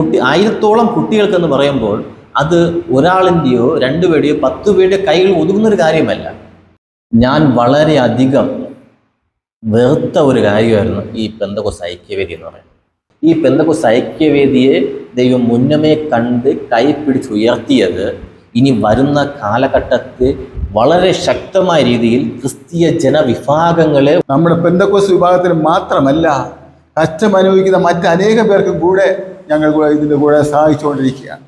1000-ഓളം കുട്ടികൾക്കെന്ന് പറയുമ്പോൾ അത് ഒരാളിൻ്റെയോ 2 പേരുടെയോ 10 പേരുടെയോ കൈകളിൽ ഒതുങ്ങുന്നൊരു കാര്യമല്ല. ഞാൻ വളരെയധികം വെറുത്ത ഒരു കാര്യമായിരുന്നു ഈ പെന്തക്കോസ്ത് ഐക്യവേദി എന്ന് പറയുന്നത്. ഈ പെന്തക്കോസ്ത് ഐക്യവേദിയെ ദൈവം മുന്നമേ കണ്ട് കൈപിടിച്ചുയർത്തിയത് ഇനി വരുന്ന കാലഘട്ടത്തിൽ വളരെ ശക്തമായ രീതിയിൽ ക്രിസ്തീയ ജനവിഭാഗങ്ങളെ, നമ്മുടെ പെന്തക്കോസ്ത് വിഭാഗത്തിന് മാത്രമല്ല, കഷ്ടം അനുഭവിക്കുന്ന മറ്റനേകം പേർക്കും കൂടെ ഞങ്ങൾ ഇതിൻ്റെ കൂടെ സഹായിച്ചുകൊണ്ടിരിക്കുകയാണ്.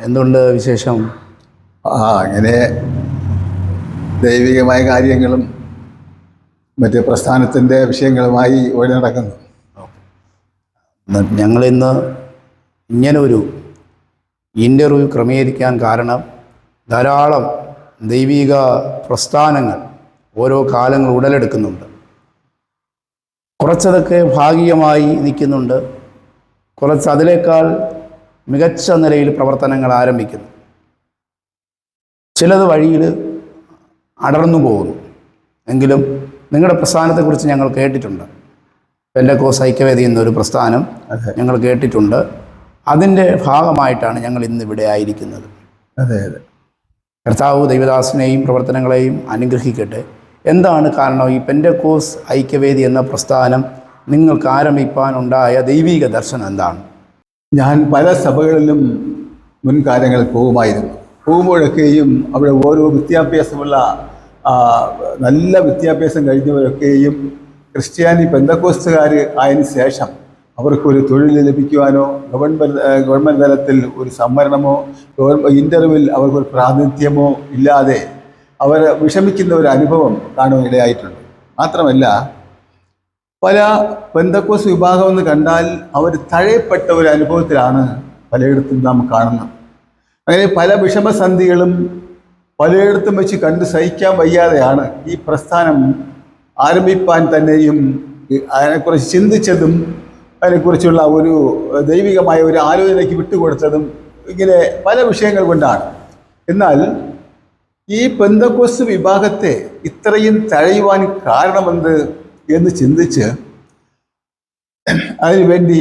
എന്തുകൊണ്ട് വിശേഷം? അങ്ങനെ ദൈവികമായ കാര്യങ്ങളും മറ്റ് പ്രസ്ഥാനത്തിൻ്റെ വിഷയങ്ങളുമായി ഓടി നടക്കുന്നു. ഞങ്ങളിന്ന് ഇങ്ങനൊരു ഇൻ്റർവ്യൂ ക്രമീകരിക്കാൻ കാരണം ധാരാളം ദൈവിക പ്രസ്ഥാനങ്ങൾ ഓരോ കാലങ്ങൾ ഉടലെടുക്കുന്നുണ്ട്. കുറച്ചതൊക്കെ ഭാഗികമായി നിൽക്കുന്നുണ്ട്, കുറച്ച് അതിനേക്കാൾ മികച്ച നിലയിൽ പ്രവർത്തനങ്ങൾ ആരംഭിക്കുന്നു. ചിലത് വഴിയിൽ അടർന്നു പോകുന്നു. എങ്കിലും നിങ്ങളുടെ പ്രസ്ഥാനത്തെക്കുറിച്ച് ഞങ്ങൾ കേട്ടിട്ടുണ്ട്. പെന്തക്കോസ്ത് ഐക്യവേദി എന്നൊരു പ്രസ്ഥാനം ഞങ്ങൾ കേട്ടിട്ടുണ്ട്. അതിൻ്റെ ഭാഗമായിട്ടാണ് ഞങ്ങൾ ഇന്ന് ഇവിടെ ആയിരിക്കുന്നത്. അതെ. കർത്താവ് ദൈവദാസനെയും പ്രവർത്തനങ്ങളെയും അനുഗ്രഹിക്കട്ടെ. എന്താണ് കാരണം ഈ പെന്തക്കോസ്ത് ഐക്യവേദി എന്ന പ്രസ്ഥാനം നിങ്ങൾക്ക് ആരംഭിക്കാനുണ്ടായ ദൈവിക ദർശനം എന്താണ്? ഞാൻ പല സഭകളിലും മുൻകാലങ്ങളിൽ പോകുമ്പോഴൊക്കെയും അവിടെ ഓരോ വിദ്യാഭ്യാസമുള്ള നല്ല വിദ്യാഭ്യാസം കഴിഞ്ഞവരൊക്കെയും ക്രിസ്ത്യാനി പെന്തക്കോസ്തുകാർ ആയതിനു ശേഷം അവർക്കൊരു തൊഴിൽ ലഭിക്കുവാനോ ഗവൺമെൻറ് തലത്തിൽ ഒരു സംവരണമോ ഇൻ്റർവ്യൂവിൽ അവർക്കൊരു പ്രാതിനിധ്യമോ ഇല്ലാതെ അവർ വിഷമിക്കുന്ന ഒരു അനുഭവം കാണുവാൻ ഇടയായിട്ടുണ്ട്. മാത്രമല്ല, പല പെന്തക്കോസ്ത് വിഭാഗം എന്ന് കണ്ടാൽ അവർ തഴയപ്പെട്ട ഒരു അനുഭവത്തിലാണ് പലയിടത്തും നാം കാണുന്നത്. അങ്ങനെ പല വിഷമസന്ധികളും പലയിടത്തും വെച്ച് കണ്ട് സഹിക്കാൻ വയ്യാതെയാണ് ഈ പ്രസ്ഥാനം ആരംഭിപ്പാൻ തന്നെയും അതിനെക്കുറിച്ച് ചിന്തിച്ചതും അതിനെക്കുറിച്ചുള്ള ഒരു ദൈവികമായ ഒരു ആലോചനയ്ക്ക് വിട്ടുകൊടുത്തതും ഇങ്ങനെ പല വിഷയങ്ങൾ കൊണ്ടാണ്. എന്നാൽ ഈ പെന്തക്കോസ്ത് വിഭാഗത്തെ ഇത്രയും തഴയുവാൻ കാരണമെന്ത് എന്ന് ചിന്തിച്ച് അതിനുവേണ്ടി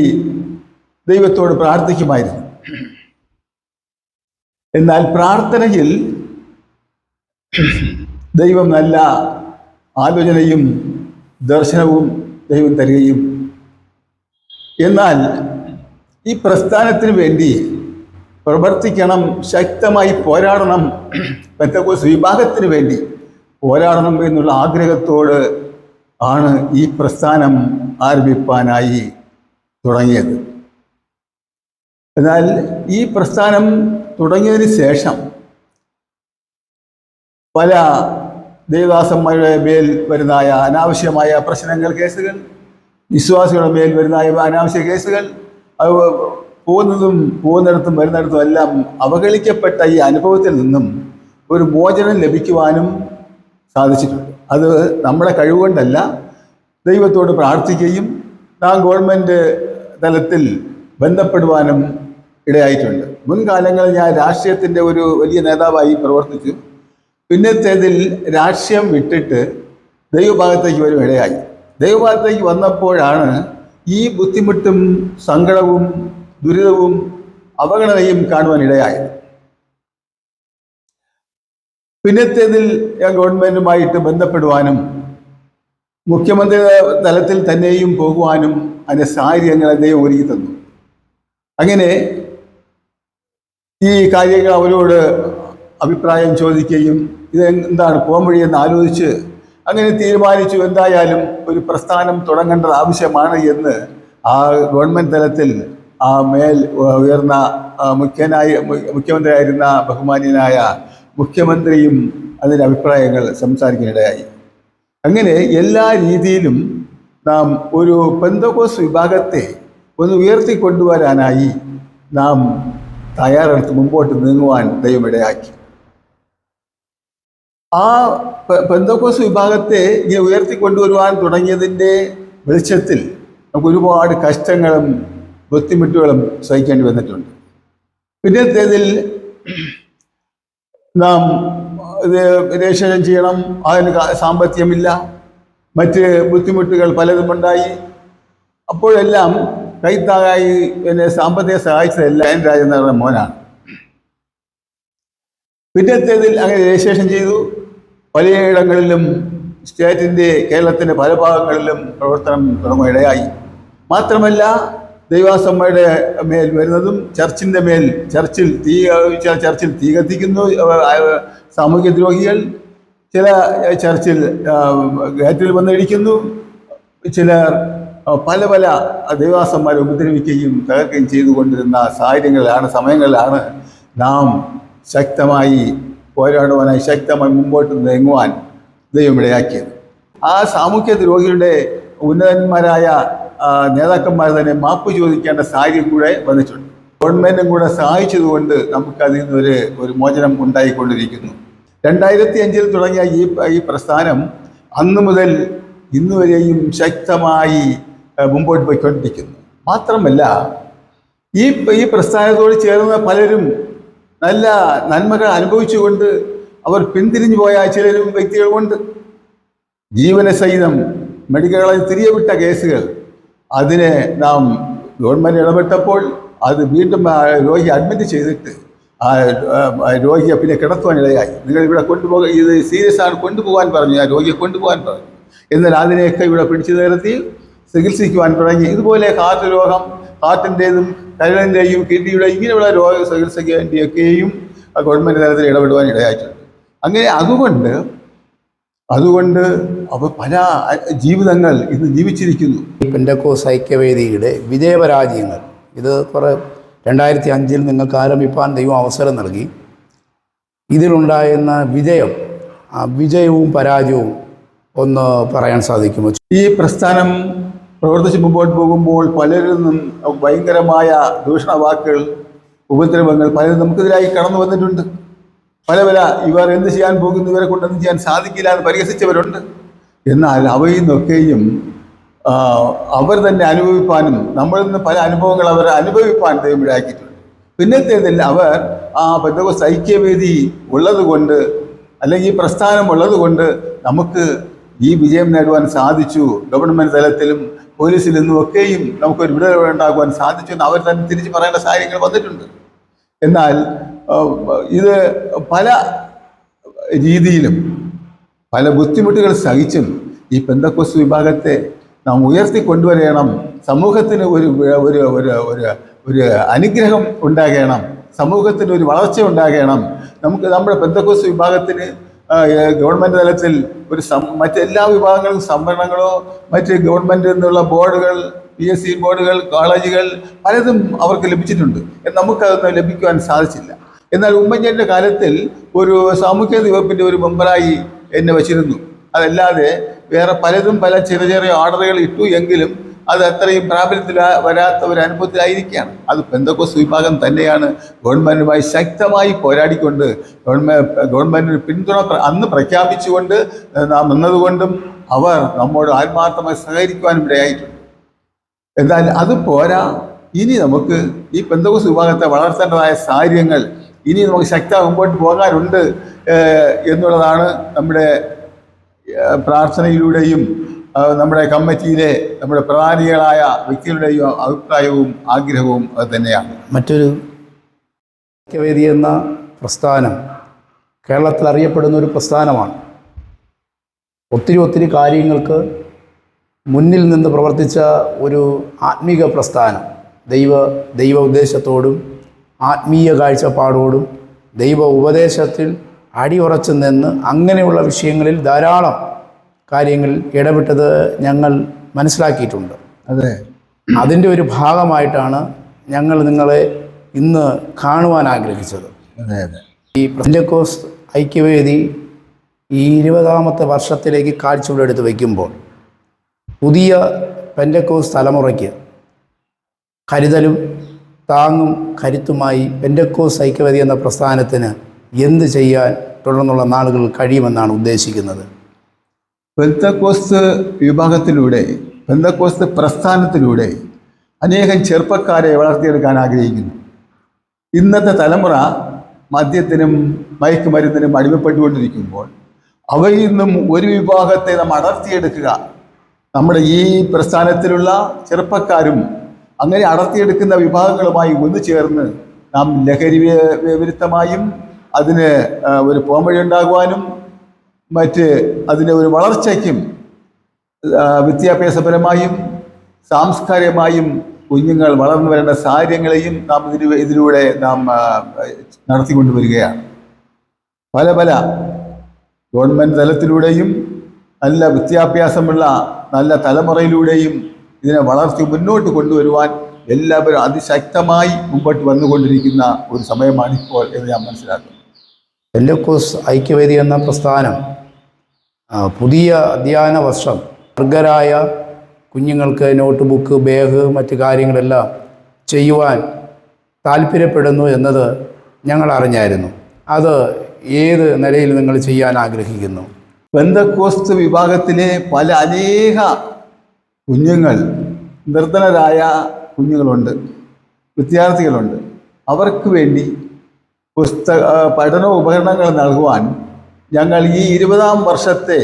ദൈവത്തോട് പ്രാർത്ഥിക്കുമായിരുന്നു. എന്നാൽ പ്രാർത്ഥനയിൽ ദൈവം നല്ല ആലോചനയും ദർശനവും ദൈവം തരികയും, എന്നാൽ ഈ പ്രസ്ഥാനത്തിന് വേണ്ടി പ്രവർത്തിക്കണം, ശക്തമായി പോരാടണം, പെന്തക്കോസ്ത് വിഭാഗത്തിന് വേണ്ടി പോരാടണം എന്നുള്ള ആഗ്രഹത്തോട് ആണ് ഈ പ്രസ്ഥാനം ആരംഭിപ്പാനായി തുടങ്ങിയത്. എന്നാൽ ഈ പ്രസ്ഥാനം തുടങ്ങിയതിന് ശേഷം പല ദേവദാസന്മാരുടെ മേൽ വരുന്നതായ അനാവശ്യമായ പ്രശ്നങ്ങൾ, കേസുകൾ, വിശ്വാസികളുടെ മേൽ വരുന്നതായ അനാവശ്യ കേസുകൾ, അത് പോകുന്നിടത്തും വരുന്നിടത്തും എല്ലാം അവഗണിക്കപ്പെട്ട ഈ അനുഭവത്തിൽ നിന്നും ഒരു മോചനം ലഭിക്കുവാനും സാധിച്ചിട്ടുണ്ട്. അത് നമ്മുടെ കഴിവുകൊണ്ടല്ല, ദൈവത്തോട് പ്രാർത്ഥിക്കുകയും നാം ഗവൺമെൻറ് തലത്തിൽ ബന്ധപ്പെടുവാനും ഇടയായിട്ടുണ്ട്. മുൻകാലങ്ങളിൽ ഞാൻ രാഷ്ട്രീയത്തിൻ്റെ ഒരു വലിയ നേതാവായി പ്രവർത്തിച്ചു. പിന്നത്തേതിൽ രാഷ്ട്രീയം വിട്ടിട്ട് ദൈവഭാഗത്തേക്ക് വരും ഇടയായി. ദൈവഭാഗത്തേക്ക് വന്നപ്പോഴാണ് ഈ ബുദ്ധിമുട്ടും സങ്കടവും ദുരിതവും അവഗണനയും കാണുവാൻ ഇടയായത്. പിന്നത്തേതിൽ ഞാൻ ഗവൺമെൻറ്റുമായിട്ട് ബന്ധപ്പെടുവാനും മുഖ്യമന്ത്രി തലത്തിൽ തന്നെയും പോകുവാനും അതിൻ്റെ സാഹചര്യങ്ങൾ ദൈവം ഒരുക്കി തന്നു. അങ്ങനെ ഈ കാര്യങ്ങൾ അവരോട് അഭിപ്രായം ചോദിക്കുകയും ഇതെന്താണ് പോകാൻ വഴിയെന്ന് ആലോചിച്ച് അങ്ങനെ തീരുമാനിച്ചു. എന്തായാലും ഒരു പ്രസ്ഥാനം തുടങ്ങേണ്ടത് ആവശ്യമാണ് എന്ന് ആ ഗവൺമെൻറ് തലത്തിൽ ആ മേൽ ഉയർന്ന മുഖ്യമന്ത്രിയായിരുന്ന ബഹുമാന്യനായ മുഖ്യമന്ത്രിയും അതിൻ്റെ അഭിപ്രായങ്ങൾ സംസാരിക്കാനിടയായി. അങ്ങനെ എല്ലാ രീതിയിലും നാം ഒരു പെന്തക്കോസ്ത് വിഭാഗത്തെ ഒന്ന് ഉയർത്തിക്കൊണ്ടുവരാനായി നാം തയ്യാറെടുത്ത് മുമ്പോട്ട് നീങ്ങുവാൻ ദൈവം ഇടയാക്കി. ആ പെന്തക്കോസ്ത് വിഭാഗത്തെ ഇങ്ങനെ ഉയർത്തിക്കൊണ്ടുവരുവാൻ തുടങ്ങിയതിൻ്റെ വെളിച്ചത്തിൽ നമുക്ക് ഒരുപാട് കഷ്ടങ്ങളും ബുദ്ധിമുട്ടുകളും സഹിക്കേണ്ടി വന്നിട്ടുണ്ട്. പിന്നത്തേതിൽ നാം ഇത് രജിസ്ട്രേഷൻ ചെയ്യണം, അതിന് സാമ്പത്തികമില്ല, മറ്റ് ബുദ്ധിമുട്ടുകൾ പലതുമുണ്ടായി. അപ്പോഴെല്ലാം കൈത്താങ്ങായി എന്നെ സാമ്പത്തിക സഹായിച്ചതല്ല എൻ രാജൻ എന്ന് പറഞ്ഞ മോനാണ്. പിന്നത്തേതിൽ അങ്ങനെ രജിസ്ട്രേഷൻ ചെയ്തു. പലയിടങ്ങളിലും സ്റ്റേറ്റിൻ്റെ കേരളത്തിൻ്റെ പല ഭാഗങ്ങളിലും പ്രവർത്തനം തുടങ്ങാനിടയായി. മാത്രമല്ല ദൈവാസമ്മയുടെ മേൽ വരുന്നതും ചർച്ചിൻ്റെ മേൽ ചർച്ചിൽ തീ കത്തിക്കുന്നു സാമൂഹ്യ ദ്രോഹികൾ. ചില ചർച്ചിൽ ഗേറ്റിൽ വന്നിടിക്കുന്നു. ചിലർ പല പല ദൈവാസന്മാരെ ഉപദ്രവിക്കുകയും തകർക്കുകയും ചെയ്തുകൊണ്ടിരുന്ന സമയങ്ങളിലാണ് നാം ശക്തമായി പോരാടുവാനായി ശക്തമായി മുമ്പോട്ട് നീങ്ങുവാൻ ദൈവം ഇടയാക്കിയത്. ആ സാമൂഹ്യ ദ്രോഹികളുടെ ഉന്നതന്മാരായ നേതാക്കന്മാർ തന്നെ മാപ്പ് ചോദിക്കേണ്ട സാഹചര്യം കൂടെ വന്നിട്ടുണ്ട്. ഗവൺമെൻറ്റും കൂടെ സഹായിച്ചതുകൊണ്ട് നമുക്കതിൽ നിന്നൊരു മോചനം ഉണ്ടായിക്കൊണ്ടിരിക്കുന്നു. 2005 തുടങ്ങിയ ഈ പ്രസ്ഥാനം അന്നു മുതൽ ഇന്നു വരെയും ശക്തമായി മുമ്പോട്ട് പോയിക്കൊണ്ടിരിക്കുന്നു. മാത്രമല്ല ഈ പ്രസ്ഥാനത്തോട് ചേർന്ന പലരും നല്ല നന്മകൾ അനുഭവിച്ചുകൊണ്ട് അവർ പിന്തിരിഞ്ഞു പോയ ചിലരും വ്യക്തികളുമുണ്ട്. ജീവന സഹിതം മെഡിക്കൽ കോളേജ് തിരികെ വിട്ട കേസുകൾ, അതിനെ നാം ഗവൺമെൻറ് ഇടപെട്ടപ്പോൾ അത് വീണ്ടും രോഗി അഡ്മിറ്റ് ചെയ്തിട്ട് രോഗിയെ പിന്നെ കിടത്തുവാനിടയായി. നിങ്ങൾ ഇവിടെ കൊണ്ടുപോകാൻ, ഇത് സീരിയസ് ആണ്, കൊണ്ടുപോകാൻ പറഞ്ഞു, ആ രോഗിയെ കൊണ്ടുപോകാൻ പറഞ്ഞു. എന്നാൽ അതിനെയൊക്കെ ഇവിടെ പിടിച്ചു നിർത്തി ചികിത്സിക്കുവാൻ തുടങ്ങി. ഇതുപോലെ ഹാർട്ട് രോഗം, ഹാർട്ടിൻ്റെതും കരളിൻ്റെയും കിഡ്നിയുടെയും ഇങ്ങനെയുള്ള രോഗ ചികിത്സയ്ക്ക് വേണ്ടിയൊക്കെയും ഗവൺമെൻറ് തലത്തിൽ ഇടപെടുവാൻ ഇടയായിട്ടുണ്ട്. അങ്ങനെ അതുകൊണ്ട് അവർ പല ജീവിതങ്ങൾ ഇന്ന് ജീവിച്ചിരിക്കുന്നു. പെന്തക്കോസ്ത് ഐക്യവേദിയുടെ വിജയപരാജയങ്ങൾ, ഇത് 2005 നിങ്ങൾക്ക് ആരംഭിപ്പാൻ ദൈവം അവസരം നൽകി. ഇതിലുണ്ടായിരുന്ന വിജയവും പരാജയവും ഒന്ന് പറയാൻ സാധിക്കുമോ? ഈ പ്രസ്ഥാനം പ്രവർത്തിച്ച് മുമ്പോട്ട് പോകുമ്പോൾ പലരിൽ നിന്നും ഭയങ്കരമായ ദൂഷണ വാക്കുകൾ, ഉപദ്രവങ്ങൾ പലരും നമുക്കെതിരായി കടന്നു വന്നിട്ടുണ്ട്. പല ഇവർ എന്ത് ചെയ്യാൻ പോകുന്നു, ഇവരെ കൊണ്ടൊന്നും ചെയ്യാൻ സാധിക്കില്ല എന്ന് പരിഹസിച്ചവരുണ്ട്. എന്നാൽ അവയിൽ നിന്നൊക്കെയും അവർ തന്നെ അനുഭവിപ്പാനും നമ്മളിൽ നിന്ന് പല അനുഭവങ്ങൾ അവർ അനുഭവിപ്പാൻ ദൈവം ഇടയാക്കിയിട്ടുണ്ട്. പിന്നത്തേതിൽ അവർ ആ പെന്തക്കോസ്ത് ഐക്യവേദി ഉള്ളതുകൊണ്ട്, അല്ലെങ്കിൽ ഈ പ്രസ്ഥാനം ഉള്ളതുകൊണ്ട് നമുക്ക് ഈ വിജയം നേടുവാൻ സാധിച്ചു. ഗവൺമെൻറ് തലത്തിലും പോലീസിൽ നിന്നുമൊക്കെയും നമുക്കൊരു വിടുതൽ ഉണ്ടാകുവാൻ സാധിച്ചു എന്ന് അവർ തന്നെ തിരിച്ച് പറയേണ്ട സാഹചര്യങ്ങൾ വന്നിട്ടുണ്ട്. എന്നാൽ ഇത് പല രീതിയിലും പല ബുദ്ധിമുട്ടുകൾ സഹിച്ചും ഈ പെന്തക്കോസ്ത് വിഭാഗത്തെ നാം ഉയർത്തിക്കൊണ്ടുവരണം. സമൂഹത്തിന് ഒരു അനുഗ്രഹം ഉണ്ടാകണം, സമൂഹത്തിന് ഒരു വളർച്ച ഉണ്ടാകണം. നമ്മുടെ പെന്തക്കോസ്ത് വിഭാഗത്തിന് ഗവൺമെൻറ് തലത്തിൽ മറ്റെല്ലാ വിഭാഗങ്ങൾക്കും സംവരണങ്ങളോ മറ്റ് ഗവൺമെൻറ്റിൽ നിന്നുള്ള ബോർഡുകൾ, PSC ബോർഡുകൾ, കോളേജുകൾ പലതും അവർക്ക് ലഭിച്ചിട്ടുണ്ട്. നമുക്കതൊന്നും ലഭിക്കുവാൻ സാധിച്ചില്ല. എന്നാൽ ഉമ്മൻചാണ്ടിയുടെ കാലത്തിൽ ഒരു സാമൂഹ്യ വകുപ്പിൻ്റെ ഒരു മെമ്പറായി എന്നെ വച്ചിരുന്നു. അതല്ലാതെ വേറെ പലതും പല ചെറിയ ഓർഡറുകൾ ഇട്ടു എങ്കിലും അത് അത്രയും പ്രാബല്യത്തിൽ വരാത്ത ഒരു അനുഭവത്തിലായിരിക്കുകയാണ്. അത് പെന്തക്കോസ്ത് വിഭാഗം തന്നെയാണ് ഗവൺമെൻറ്റുമായി ശക്തമായി പോരാടിക്കൊണ്ട് ഗവൺമെൻറ്റിന് പിന്തുണ അന്ന് പ്രഖ്യാപിച്ചുകൊണ്ട് നാം നിന്നതുകൊണ്ടും അവർ നമ്മോട് ആത്മാർത്ഥമായി സഹകരിക്കുവാനും ഇടയായിട്ടുണ്ട്. എന്നാൽ അത് പോരാ, ഇനി നമുക്ക് ഈ പെന്തക്കോസ്ത് വിഭാഗത്തെ വളർത്തേണ്ടതായ സാഹചര്യങ്ങൾ ഇനി നമുക്ക് ശക്തമായി മുമ്പോട്ട് പോകാനുണ്ട് എന്നുള്ളതാണ് നമ്മുടെ പ്രാർത്ഥനയിലൂടെയും നമ്മുടെ കമ്മിറ്റിയിലെ നമ്മുടെ പ്രധാനികളായ വ്യക്തികളുടെയും അഭിപ്രായവും ആഗ്രഹവും അത് തന്നെയാണ്. മറ്റൊരു ഐക്യവേദി എന്ന പ്രസ്ഥാനം കേരളത്തിൽ അറിയപ്പെടുന്ന ഒരു പ്രസ്ഥാനമാണ്. ഒത്തിരി കാര്യങ്ങൾക്ക് മുന്നിൽ നിന്ന് പ്രവർത്തിച്ച ഒരു ആത്മീക പ്രസ്ഥാനം. ദൈവ ഉദ്ദേശത്തോടും ആത്മീയ കാഴ്ചപ്പാടോടും ദൈവ ഉപദേശത്തിൽ അടിയുറച്ചു നിന്ന് അങ്ങനെയുള്ള വിഷയങ്ങളിൽ ധാരാളം കാര്യങ്ങളിൽ ഇടപെട്ടത് ഞങ്ങൾ മനസ്സിലാക്കിയിട്ടുണ്ട്. അതെ, അതിൻ്റെ ഒരു ഭാഗമായിട്ടാണ് ഞങ്ങൾ നിങ്ങളെ ഇന്ന് കാണുവാൻ ആഗ്രഹിച്ചത്. ഈ പെന്തക്കോസ്ത് ഐക്യവേദി ഈ 20ാമത്തെ വർഷത്തിലേക്ക് കാഴ്ചകളെടുത്ത് വയ്ക്കുമ്പോൾ പുതിയ പെന്തക്കോസ്ത് തലമുറയ്ക്ക് കരുതലും താങ്ങും കരുത്തുമായി പെന്തക്കോസ്ത് ഐക്യവേദി എന്ന പ്രസ്ഥാനത്തിന് എന്ത് ചെയ്യാൻ തുടർന്നുള്ള നാളുകൾ കഴിയുമെന്നാണ് ഉദ്ദേശിക്കുന്നത്? പെന്തക്കോസ്ത് വിഭാഗത്തിലൂടെ, പെന്തക്കോസ്ത് പ്രസ്ഥാനത്തിലൂടെ അനേകം ചെറുപ്പക്കാരെ വളർത്തിയെടുക്കാൻ ആഗ്രഹിക്കുന്നു. ഇന്നത്തെ തലമുറ മദ്യത്തിനും മയക്കുമരുന്നിനും അടിമപ്പെട്ടുകൊണ്ടിരിക്കുമ്പോൾ അവയിൽ നിന്നും ഒരു വിഭാഗത്തെ നാം അടർത്തിയെടുക്കുക. നമ്മുടെ ഈ പ്രസ്ഥാനത്തിലുള്ള ചെറുപ്പക്കാരും അങ്ങനെ അടർത്തിയെടുക്കുന്ന വിഭാഗങ്ങളുമായി ഒന്നു ചേർന്ന് നാം ലഹരി വിരുദ്ധമായും അതിന് ഒരു പോംവഴി ഉണ്ടാകുവാനും അതിന് ഒരു വളർച്ചയ്ക്കും വിദ്യാഭ്യാസപരമായും സാംസ്കാരികമായും കുഞ്ഞുങ്ങൾ വളർന്നു വരേണ്ട സാഹചര്യങ്ങളെയും നാം ഇതിലൂടെ നാം നടത്തിക്കൊണ്ടുവരികയാണ്. പല ഗവൺമെൻറ് തലത്തിലൂടെയും നല്ല വിദ്യാഭ്യാസമുള്ള നല്ല തലമുറയിലൂടെയും ഇതിനെ വളർത്തി മുന്നോട്ട് കൊണ്ടുവരുവാൻ എല്ലാവരും അതിശക്തമായി മുമ്പോട്ട് വന്നുകൊണ്ടിരിക്കുന്ന ഒരു സമയമാണിപ്പോൾ എന്ന് ഞാൻ മനസ്സിലാക്കുന്നു. പെന്തക്കോസ്ത് ഐക്യവേദി എന്ന പ്രസ്ഥാനം പുതിയ അധ്യയന വർഷം വർഗരായ കുഞ്ഞുങ്ങൾക്ക് നോട്ട് ബുക്ക്, ബാഗ്, മറ്റു കാര്യങ്ങളെല്ലാം ചെയ്യുവാൻ താല്പര്യപ്പെടുന്നു എന്നത് ഞങ്ങൾ അറിഞ്ഞായിരുന്നു. അത് ഏത് നിലയിൽ നിങ്ങൾ ചെയ്യാൻ ആഗ്രഹിക്കുന്നു? പെന്തക്കോസ്ത് വിഭാഗത്തിലെ അനേക കുഞ്ഞുങ്ങൾ, നിർധനരായ കുഞ്ഞുങ്ങളുണ്ട്, വിദ്യാർത്ഥികളുണ്ട്. അവർക്ക് വേണ്ടി പഠന ഉപകരണങ്ങൾ നൽകുവാൻ ഞങ്ങൾ ഈ 20-ാം വർഷത്തെ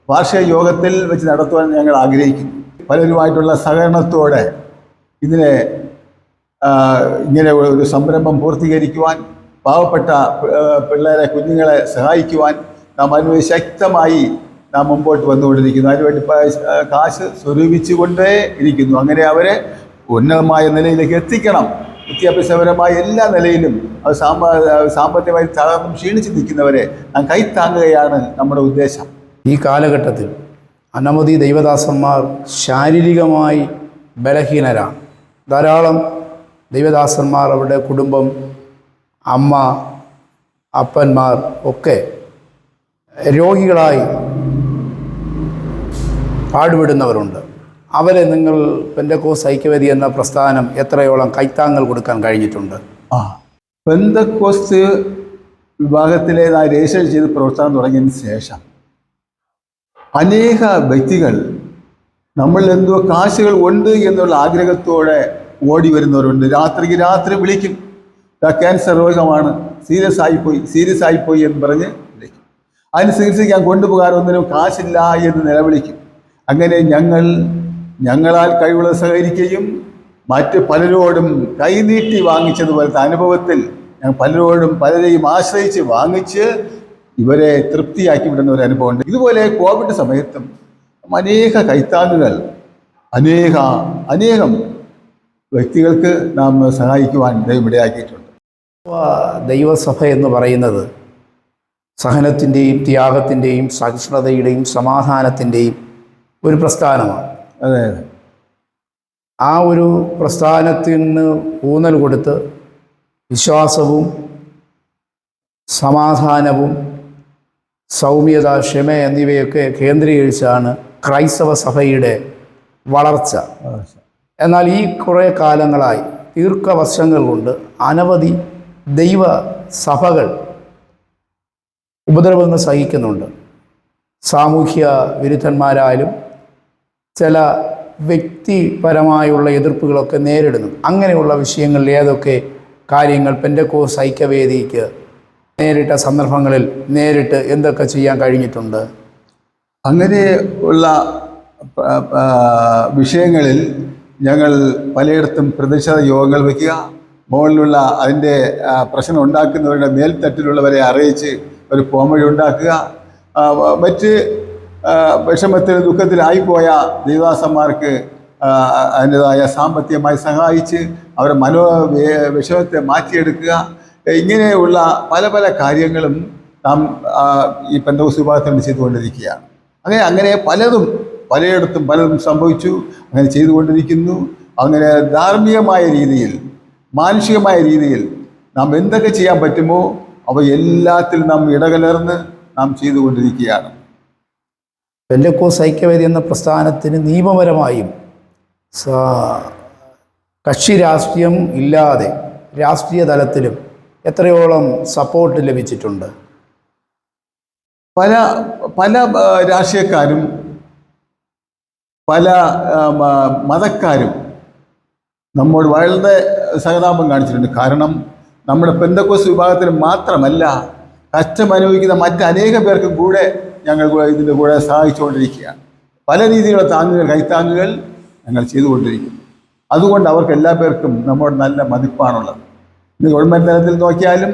വാർഷിക യോഗത്തിൽ വെച്ച് നടത്തുവാൻ ഞങ്ങൾ ആഗ്രഹിക്കുന്നു. പലരുമായിട്ടുള്ള സഹകരണത്തോടെ ഇതിനെ ഇങ്ങനെ ഒരു സംരംഭം പൂർത്തീകരിക്കുവാൻ, പാവപ്പെട്ട കുഞ്ഞുങ്ങളെ സഹായിക്കുവാൻ നാം ശക്തമായി നാം മുമ്പോട്ട് വന്നുകൊണ്ടിരിക്കുന്നു. അതിനുവേണ്ടി കാശ് സ്വരൂപിച്ചുകൊണ്ടേ ഇരിക്കുന്നു. അങ്ങനെ അവരെ ഉന്നതമായ നിലയിലേക്ക് എത്തിക്കണം. വിദ്യാഭ്യാസപരമായ എല്ലാ നിലയിലും അത് സാമ്പത്തികമായി തളർന്നും ക്ഷീണിച്ച് നിൽക്കുന്നവരെ നാം കൈത്താങ്ങുകയാണ് നമ്മുടെ ഉദ്ദേശം. ഈ കാലഘട്ടത്തിൽ അനവധി ദൈവദാസന്മാർ ശാരീരികമായി ബലഹീനരാണ്. ധാരാളം ദൈവദാസന്മാർ, അവരുടെ കുടുംബം, അമ്മ, അപ്പന്മാർ ഒക്കെ രോഗികളായി പാടുപെടുന്നവരുണ്ട്. അവരെ നിങ്ങൾ പെന്തക്കോസ്ത് ഐക്യവേദി എന്ന പ്രസ്ഥാനം എത്രയോളം കൈത്താങ്ങൽ കൊടുക്കാൻ കഴിഞ്ഞിട്ടുണ്ട്? പെന്തക്കോസ്ത് വിഭാഗത്തിലേതായി രജിസ്റ്റർ ചെയ്ത് പ്രവർത്തനം തുടങ്ങിയതിന് ശേഷം അനേക വ്യക്തികൾ നമ്മളിൽ എന്തോ കാശുകൾ ഉണ്ട് എന്നുള്ള ആഗ്രഹത്തോടെ ഓടി വരുന്നവരുണ്ട്. രാത്രിക്ക് രാത്രി വിളിക്കും, ക്യാൻസർ രോഗമാണ്, സീരിയസ് ആയിപ്പോയി എന്ന് പറഞ്ഞ് വിളിക്കും. അതിന് ചികിത്സിക്കാൻ കൊണ്ടുപോകാൻ ഒന്നിനും കാശില്ല എന്ന് നിലവിളിക്കും. അങ്ങനെ ഞങ്ങളാൽ കഴിവുള്ളത് സഹകരിക്കുകയും മറ്റ് പലരോടും കൈനീട്ടി വാങ്ങിച്ചതുപോലത്തെ അനുഭവത്തിൽ ഞാൻ പലരെയും ആശ്രയിച്ച് വാങ്ങിച്ച് ഇവരെ തൃപ്തിയാക്കി വിടുന്ന ഒരു അനുഭവമുണ്ട്. ഇതുപോലെ കോവിഡ് സമയത്തും അനേക കൈത്താങ്ങുകൾ അനേകം വ്യക്തികൾക്ക് നാം സഹായിക്കുവാൻ ദൈവം ഇടയാക്കിയിട്ടുണ്ട്. ദൈവസഭ എന്ന് പറയുന്നത് സഹനത്തിൻ്റെയും ത്യാഗത്തിൻ്റെയും സഹിഷ്ണുതയുടെയും സമാധാനത്തിൻ്റെയും ഒരു പ്രസ്ഥാനമാണ്. അതെ, ആ ഒരു പ്രസ്ഥാനത്തിന് ഊന്നൽ കൊടുത്ത് വിശ്വാസവും സമാധാനവും സൗമ്യത, ക്ഷമ എന്നിവയൊക്കെ കേന്ദ്രീകരിച്ചാണ് ക്രൈസ്തവ സഭയുടെ വളർച്ച. എന്നാൽ ഈ കുറേ കാലങ്ങളായി ദീർഘവർഷങ്ങൾ കൊണ്ട് അനവധി ദൈവ സഭകൾ ഉപദ്രവങ്ങൾ സഹിക്കുന്നുണ്ട്. സാമൂഹ്യ വിരുദ്ധന്മാരായാലും ചില വ്യക്തിപരമായുള്ള എതിർപ്പുകളൊക്കെ നേരിടുന്നു. അങ്ങനെയുള്ള വിഷയങ്ങളിൽ ഏതൊക്കെ കാര്യങ്ങൾ പെന്തക്കോസ്ത് ഐക്യവേദിക്ക് നേരിട്ട സന്ദർഭങ്ങളിൽ നേരിട്ട് എന്തൊക്കെ ചെയ്യാൻ കഴിഞ്ഞിട്ടുണ്ട്? അങ്ങനെ ഉള്ള വിഷയങ്ങളിൽ ഞങ്ങൾ പലയിടത്തും പ്രതിഷേധ യോഗങ്ങൾ വയ്ക്കുക, മുകളിലുള്ള അതിൻ്റെ പ്രശ്നം ഉണ്ടാക്കുന്നവരുടെ മേൽത്തട്ടിലുള്ളവരെ അറിയിച്ച് ഒരു പോംവഴി ഉണ്ടാക്കുക, മറ്റ് വിഷമത്തിൽ ദുഃഖത്തിലായിപ്പോയ ദൈവദാസന്മാർക്ക് അതിൻ്റെതായ സാമ്പത്തികമായി സഹായിച്ച് അവരുടെ വിഷമത്തെ മാറ്റിയെടുക്കുക. ഇങ്ങനെയുള്ള പല കാര്യങ്ങളും നാം ഈ പെന്തക്കോസ്ത് വിഭാഗത്തിൽ ചെയ്തുകൊണ്ടിരിക്കുകയാണ്. അങ്ങനെ പലയിടത്തും സംഭവിച്ചു, അങ്ങനെ ചെയ്തുകൊണ്ടിരിക്കുന്നു. അങ്ങനെ ധാർമ്മികമായ രീതിയിൽ, മാനുഷികമായ രീതിയിൽ നാം എന്തൊക്കെ ചെയ്യാൻ പറ്റുമോ അവ എല്ലാത്തിലും നാം ഇടകലർന്ന് നാം ചെയ്തുകൊണ്ടിരിക്കുകയാണ്. പെന്തക്കോസ്ത് ഐക്യവേദി എന്ന പ്രസ്ഥാനത്തിന് നിയമപരമായും കക്ഷി രാഷ്ട്രീയം ഇല്ലാതെ രാഷ്ട്രീയ തലത്തിലും എത്രയോളം സപ്പോർട്ട് ലഭിച്ചിട്ടുണ്ട്? പല രാഷ്ട്രീയക്കാരും പല മതക്കാരും നമ്മോട് വളരെ സഹതാപം കാണിച്ചിട്ടുണ്ട്. കാരണം നമ്മുടെ പെന്തക്കോസ്ത് വിഭാഗത്തിന് മാത്രമല്ല, കഷ്ടം അനുഭവിക്കുന്ന മറ്റനേക പേർക്കും കൂടെ ഞങ്ങൾ ഇതിൻ്റെ കൂടെ സഹായിച്ചുകൊണ്ടിരിക്കുകയാണ്. പല രീതിയിലുള്ള കൈത്താങ്ങുകൾ ഞങ്ങൾ ചെയ്തുകൊണ്ടിരിക്കുന്നു. അതുകൊണ്ട് അവർക്ക് എല്ലാ പേർക്കും നമ്മോട് നല്ല മതിപ്പാണുള്ളത്. ഇന്ന് ഗവൺമെൻറ് തലത്തിൽ നോക്കിയാലും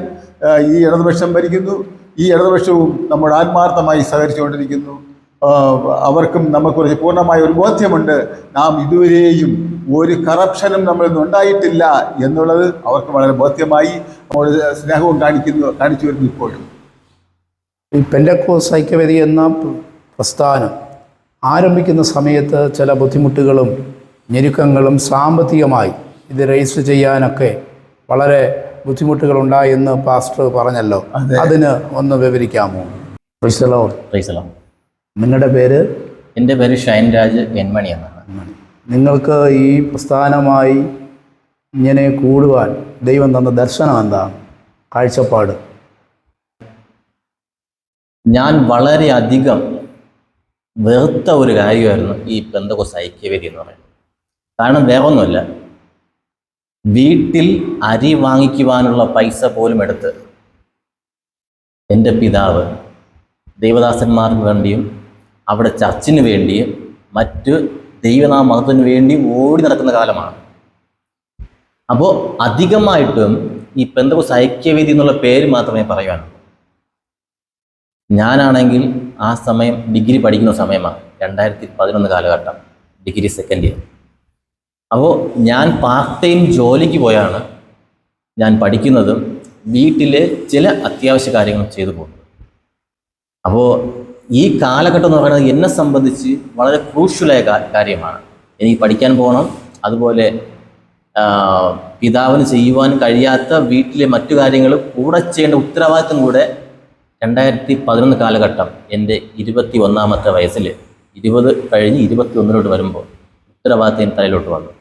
ഈ ഇടതുപക്ഷം ഭരിക്കുന്നു. ഈ ഇടതുപക്ഷവും നമ്മോട് ആത്മാർത്ഥമായി സഹകരിച്ചുകൊണ്ടിരിക്കുന്നു. അവർക്കും നമുക്കുറിച്ച് പൂർണ്ണമായ ഒരു ബോധ്യമുണ്ട്. നാം ഇതുവരെയും ഒരു കറപ്ഷനും നമ്മളിൽ നിന്ന് ഉണ്ടായിട്ടില്ല എന്നുള്ളത് അവർക്ക് വളരെ ബോധ്യമായി നമ്മോട് സ്നേഹവും കാണിച്ചു വരുന്നു. ഇപ്പോഴും ഈ പെന്തക്കോസ്ത് ഐക്യവേദി എന്ന പ്രസ്ഥാനം ആരംഭിക്കുന്ന സമയത്ത് ചില ബുദ്ധിമുട്ടുകളും ഞെരുക്കങ്ങളും സാമ്പത്തികമായി ഇത് രജിസ്റ്റർ ചെയ്യാനൊക്കെ വളരെ ബുദ്ധിമുട്ടുകളുണ്ടായെന്ന് പാസ്റ്റർ പറഞ്ഞല്ലോ. അതിന് ഒന്ന് വിവരിക്കാമോ? Praise the Lord. Praise the Lord. നിങ്ങളുടെ പേര്? എൻ്റെ പേര് ഷൈൻ രാജ് എൻമണി എന്നാണ്. നിങ്ങൾക്ക് ഈ പ്രസ്ഥാനമായി ഇങ്ങനെ കൂടുവാൻ ദൈവം തന്ന ദർശനം എന്താണ്, കാഴ്ചപ്പാട്? ഞാൻ വളരെയധികം വെറുത്ത ഒരു കാര്യമായിരുന്നു ഈ പെന്തക്കോസ്ത് ഐക്യവേദി എന്ന് പറയുന്നത്. കാരണം വേറൊന്നുമല്ല, വീട്ടിൽ അരി വാങ്ങിക്കുവാനുള്ള പൈസ പോലും എടുത്ത് എൻ്റെ പിതാവ് ദൈവദാസന്മാർക്ക് വേണ്ടിയും അവിടെ ചർച്ചിന് വേണ്ടിയും മറ്റ് ദൈവനാമത്തിന് വേണ്ടിയും ഓടി നടക്കുന്ന കാലമാണ്. അപ്പോൾ അധികമായിട്ടും ഈ പെന്തക്കോസ്ത് ഐക്യവേദി എന്നുള്ള പേര് മാത്രമേ പറയുവാനുള്ളൂ. ഞാനാണെങ്കിൽ ആ സമയം ഡിഗ്രി പഠിക്കുന്ന സമയമാണ്, 2011 കാലഘട്ടം, ഡിഗ്രി സെക്കൻഡ് ഇയർ. അപ്പോൾ ഞാൻ പാർട്ട് ടൈം ജോലിക്ക് പോയാണ് ഞാൻ പഠിക്കുന്നതും വീട്ടിലെ ചില അത്യാവശ്യ കാര്യങ്ങൾ ചെയ്തു പോകുന്നത്. അപ്പോൾ ഈ കാലഘട്ടം എന്ന് പറയുന്നത് എന്നെ സംബന്ധിച്ച് വളരെ ക്രൂഷ്യലായ കാര്യമാണ്. എനിക്ക് പഠിക്കാൻ പോകണം, അതുപോലെ പിതാവിന് ചെയ്യുവാൻ കഴിയാത്ത വീട്ടിലെ മറ്റു കാര്യങ്ങൾ കൂടെ ചെയ്യേണ്ട ഉത്തരവാദിത്വം കൂടെ 2011 കാലഘട്ടം എൻ്റെ 21ാമത്തെ വയസ്സിൽ 20 കഴിഞ്ഞ് 21 വരുമ്പോൾ ഉത്തരവാദിത്വം തലയിലോട്ട് വന്നു.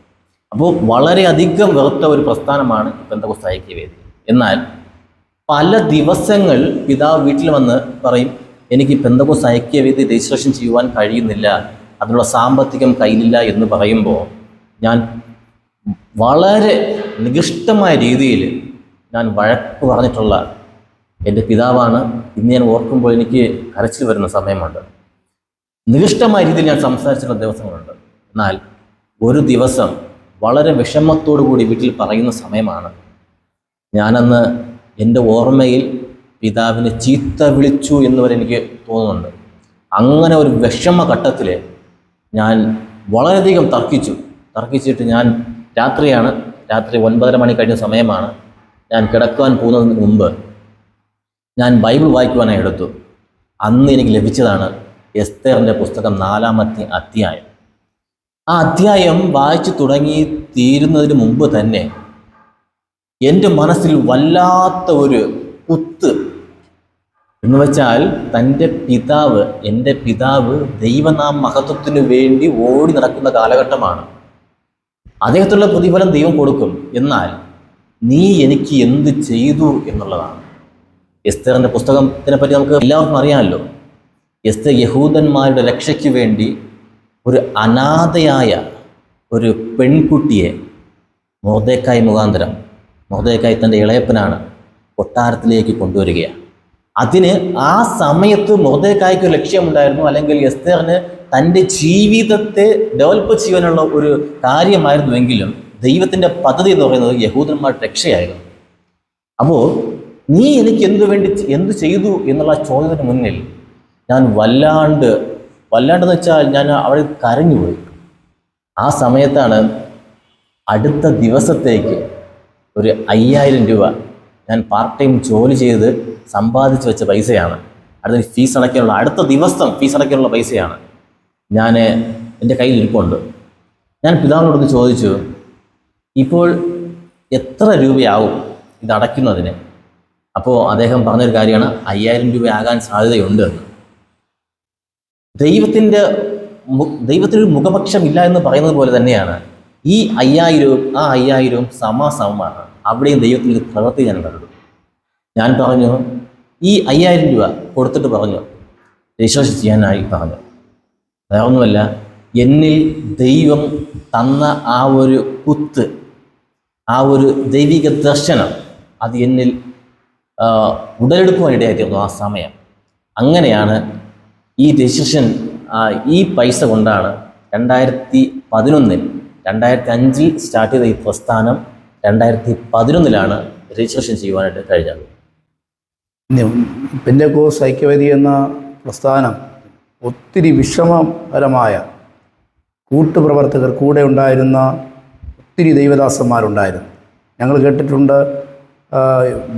അപ്പോൾ വളരെയധികം വെറുത്ത ഒരു പ്രസ്ഥാനമാണ് പെന്തക്കോസ്ത് ഐക്യവേദി. എന്നാൽ പല ദിവസങ്ങൾ പിതാവ് വീട്ടിൽ വന്ന് പറയും, എനിക്ക് പെന്തക്കോസ്ത് ഐക്യവേദി രജിസ്ട്രേഷൻ ചെയ്യുവാൻ കഴിയുന്നില്ല, അതിനുള്ള സാമ്പത്തികം കയ്യിലില്ല എന്ന് പറയുമ്പോൾ ഞാൻ വളരെ നികൃഷ്ടമായ രീതിയിൽ ഞാൻ വഴക്ക് പറഞ്ഞിട്ടുള്ള എൻ്റെ പിതാവാണ്. ഇന്ന് ഞാൻ ഓർക്കുമ്പോൾ എനിക്ക് കരച്ചിൽ വരുന്ന സമയമുണ്ട്. നികൃഷ്ടമായ രീതിയിൽ ഞാൻ സംസാരിച്ചിട്ടുള്ള ദിവസങ്ങളുണ്ട്. എന്നാൽ ഒരു ദിവസം വളരെ വിഷമത്തോടു കൂടി വീട്ടിൽ പറയുന്ന സമയമാണ്, ഞാനന്ന് എൻ്റെ ഓർമ്മയിൽ പിതാവിനെ ചീത്ത വിളിച്ചു എന്ന് വരെ എനിക്ക് തോന്നുന്നുണ്ട്. അങ്ങനെ ഒരു വിഷമഘട്ടത്തിൽ ഞാൻ വളരെയധികം തർക്കിച്ചിട്ട് ഞാൻ രാത്രി 9:30 മണി കഴിഞ്ഞ സമയമാണ്. ഞാൻ കിടക്കുവാൻ പോകുന്നതിന് മുമ്പ് ഞാൻ ബൈബിൾ വായിക്കുവാനായി എടുത്തു. അന്ന് എനിക്ക് ലഭിച്ചതാണ് എസ്തേറിൻ്റെ പുസ്തകം 4-ാമത്തെ അധ്യായം. ആ അധ്യായം വായിച്ചു തുടങ്ങി തീരുന്നതിന് മുമ്പ് തന്നെ എൻ്റെ മനസ്സിൽ വല്ലാത്ത ഒരു കുത്ത് എന്ന് വെച്ചാൽ, എൻ്റെ പിതാവ് ദൈവനാമ മഹത്വത്തിന് വേണ്ടി ഓടി നടക്കുന്ന കാലഘട്ടമാണ്. അദ്ദേഹത്തിനുള്ള പ്രതിഫലം ദൈവം കൊടുക്കും. എന്നാൽ നീ എനിക്ക് എന്ത് ചെയ്തു എന്നുള്ളതാണ്. എസ്തേറിൻ്റെ പുസ്തകത്തിനെ പറ്റി നമുക്ക് എല്ലാവർക്കും അറിയാമല്ലോ. എസ്തേർ യഹൂദന്മാരുടെ രക്ഷയ്ക്ക് വേണ്ടി ഒരു അനാഥയായ ഒരു പെൺകുട്ടിയെ മൊർദെഖായി മുഖാന്തരം, മൊർദെഖായി തൻ്റെ ഇളയപ്പനാണ്, കൊട്ടാരത്തിലേക്ക് കൊണ്ടുവരികയാണ്. അതിന് ആ സമയത്ത് മൊർദെഖായിക്ക് ഒരു ലക്ഷ്യമുണ്ടായിരുന്നു, അല്ലെങ്കിൽ എസ്തേറിന് തൻ്റെ ജീവിതത്തെ ഡെവലപ്പ് ചെയ്യാനുള്ള ഒരു കാര്യമായിരുന്നുവെങ്കിലും ദൈവത്തിൻ്റെ പദ്ധതി എന്ന് പറയുന്നത് യഹൂദന്മാരുടെ രക്ഷയായിരുന്നു. അപ്പോൾ നീ എനിക്ക് എന്ത് ചെയ്തു എന്നുള്ള ചോദ്യത്തിന് മുന്നിൽ ഞാൻ വല്ലാണ്ടെന്ന് വെച്ചാൽ ഞാൻ അവിടെ കരഞ്ഞുപോയി. ആ സമയത്താണ് അടുത്ത ദിവസത്തേക്ക് ഒരു 5000 രൂപ ഞാൻ പാർട്ട് ടൈം ജോലി ചെയ്ത് സമ്പാദിച്ച് വെച്ച പൈസയാണ്. അടുത്ത ദിവസം ഫീസ് അടയ്ക്കാനുള്ള പൈസയാണ് എൻ്റെ കയ്യിൽ ഇരിപ്പുണ്ട്. ഞാൻ പിതാവിനോടൊന്ന് ചോദിച്ചു, ഇപ്പോൾ എത്ര രൂപയാവും ഇത് അടയ്ക്കുന്നതിന്? അപ്പോൾ അദ്ദേഹം പറഞ്ഞൊരു കാര്യമാണ്, 5000 രൂപയാകാൻ സാധ്യതയുണ്ട് എന്ന്. ദൈവത്തിനൊരു മുഖപക്ഷമില്ല എന്ന് പറയുന്നത് പോലെ തന്നെയാണ് ഈ 5000 സമാസമമാണ്. അവിടെയും ദൈവത്തിൻ്റെ പ്രവൃത്തി ഞാൻ കണ്ടു. ഞാൻ പറഞ്ഞു, ഈ 5000 രൂപ കൊടുത്തിട്ട് പറഞ്ഞു രജിസ്ട്രേഷൻ ചെയ്യാനായി പറഞ്ഞു. വേറൊന്നുമല്ല, എന്നിൽ ദൈവം തന്ന ആ ഒരു കുത്ത്, ആ ഒരു ദൈവിക ദർശനം, അത് എന്നിൽ ഉടലെടുക്കുവാനിടയായിത്തീർന്നു ആ സമയം. അങ്ങനെയാണ് ഈ രജിസ്ട്രേഷൻ, ഈ പൈസ കൊണ്ടാണ് 2011 2005 സ്റ്റാർട്ട് ചെയ്ത ഈ പ്രസ്ഥാനം 2011 രജിസ്ട്രേഷൻ ചെയ്യുവാനായിട്ട് കഴിഞ്ഞത്. പെന്തക്കോസ്ത് ഐക്യവേദി എന്ന പ്രസ്ഥാനം ഒത്തിരി വിഷമകരമായ കൂട്ടുപ്രവർത്തകർ കൂടെ ഉണ്ടായിരുന്ന ഒത്തിരി ദൈവദാസന്മാരുണ്ടായിരുന്നു. ഞങ്ങൾ കേട്ടിട്ടുണ്ട്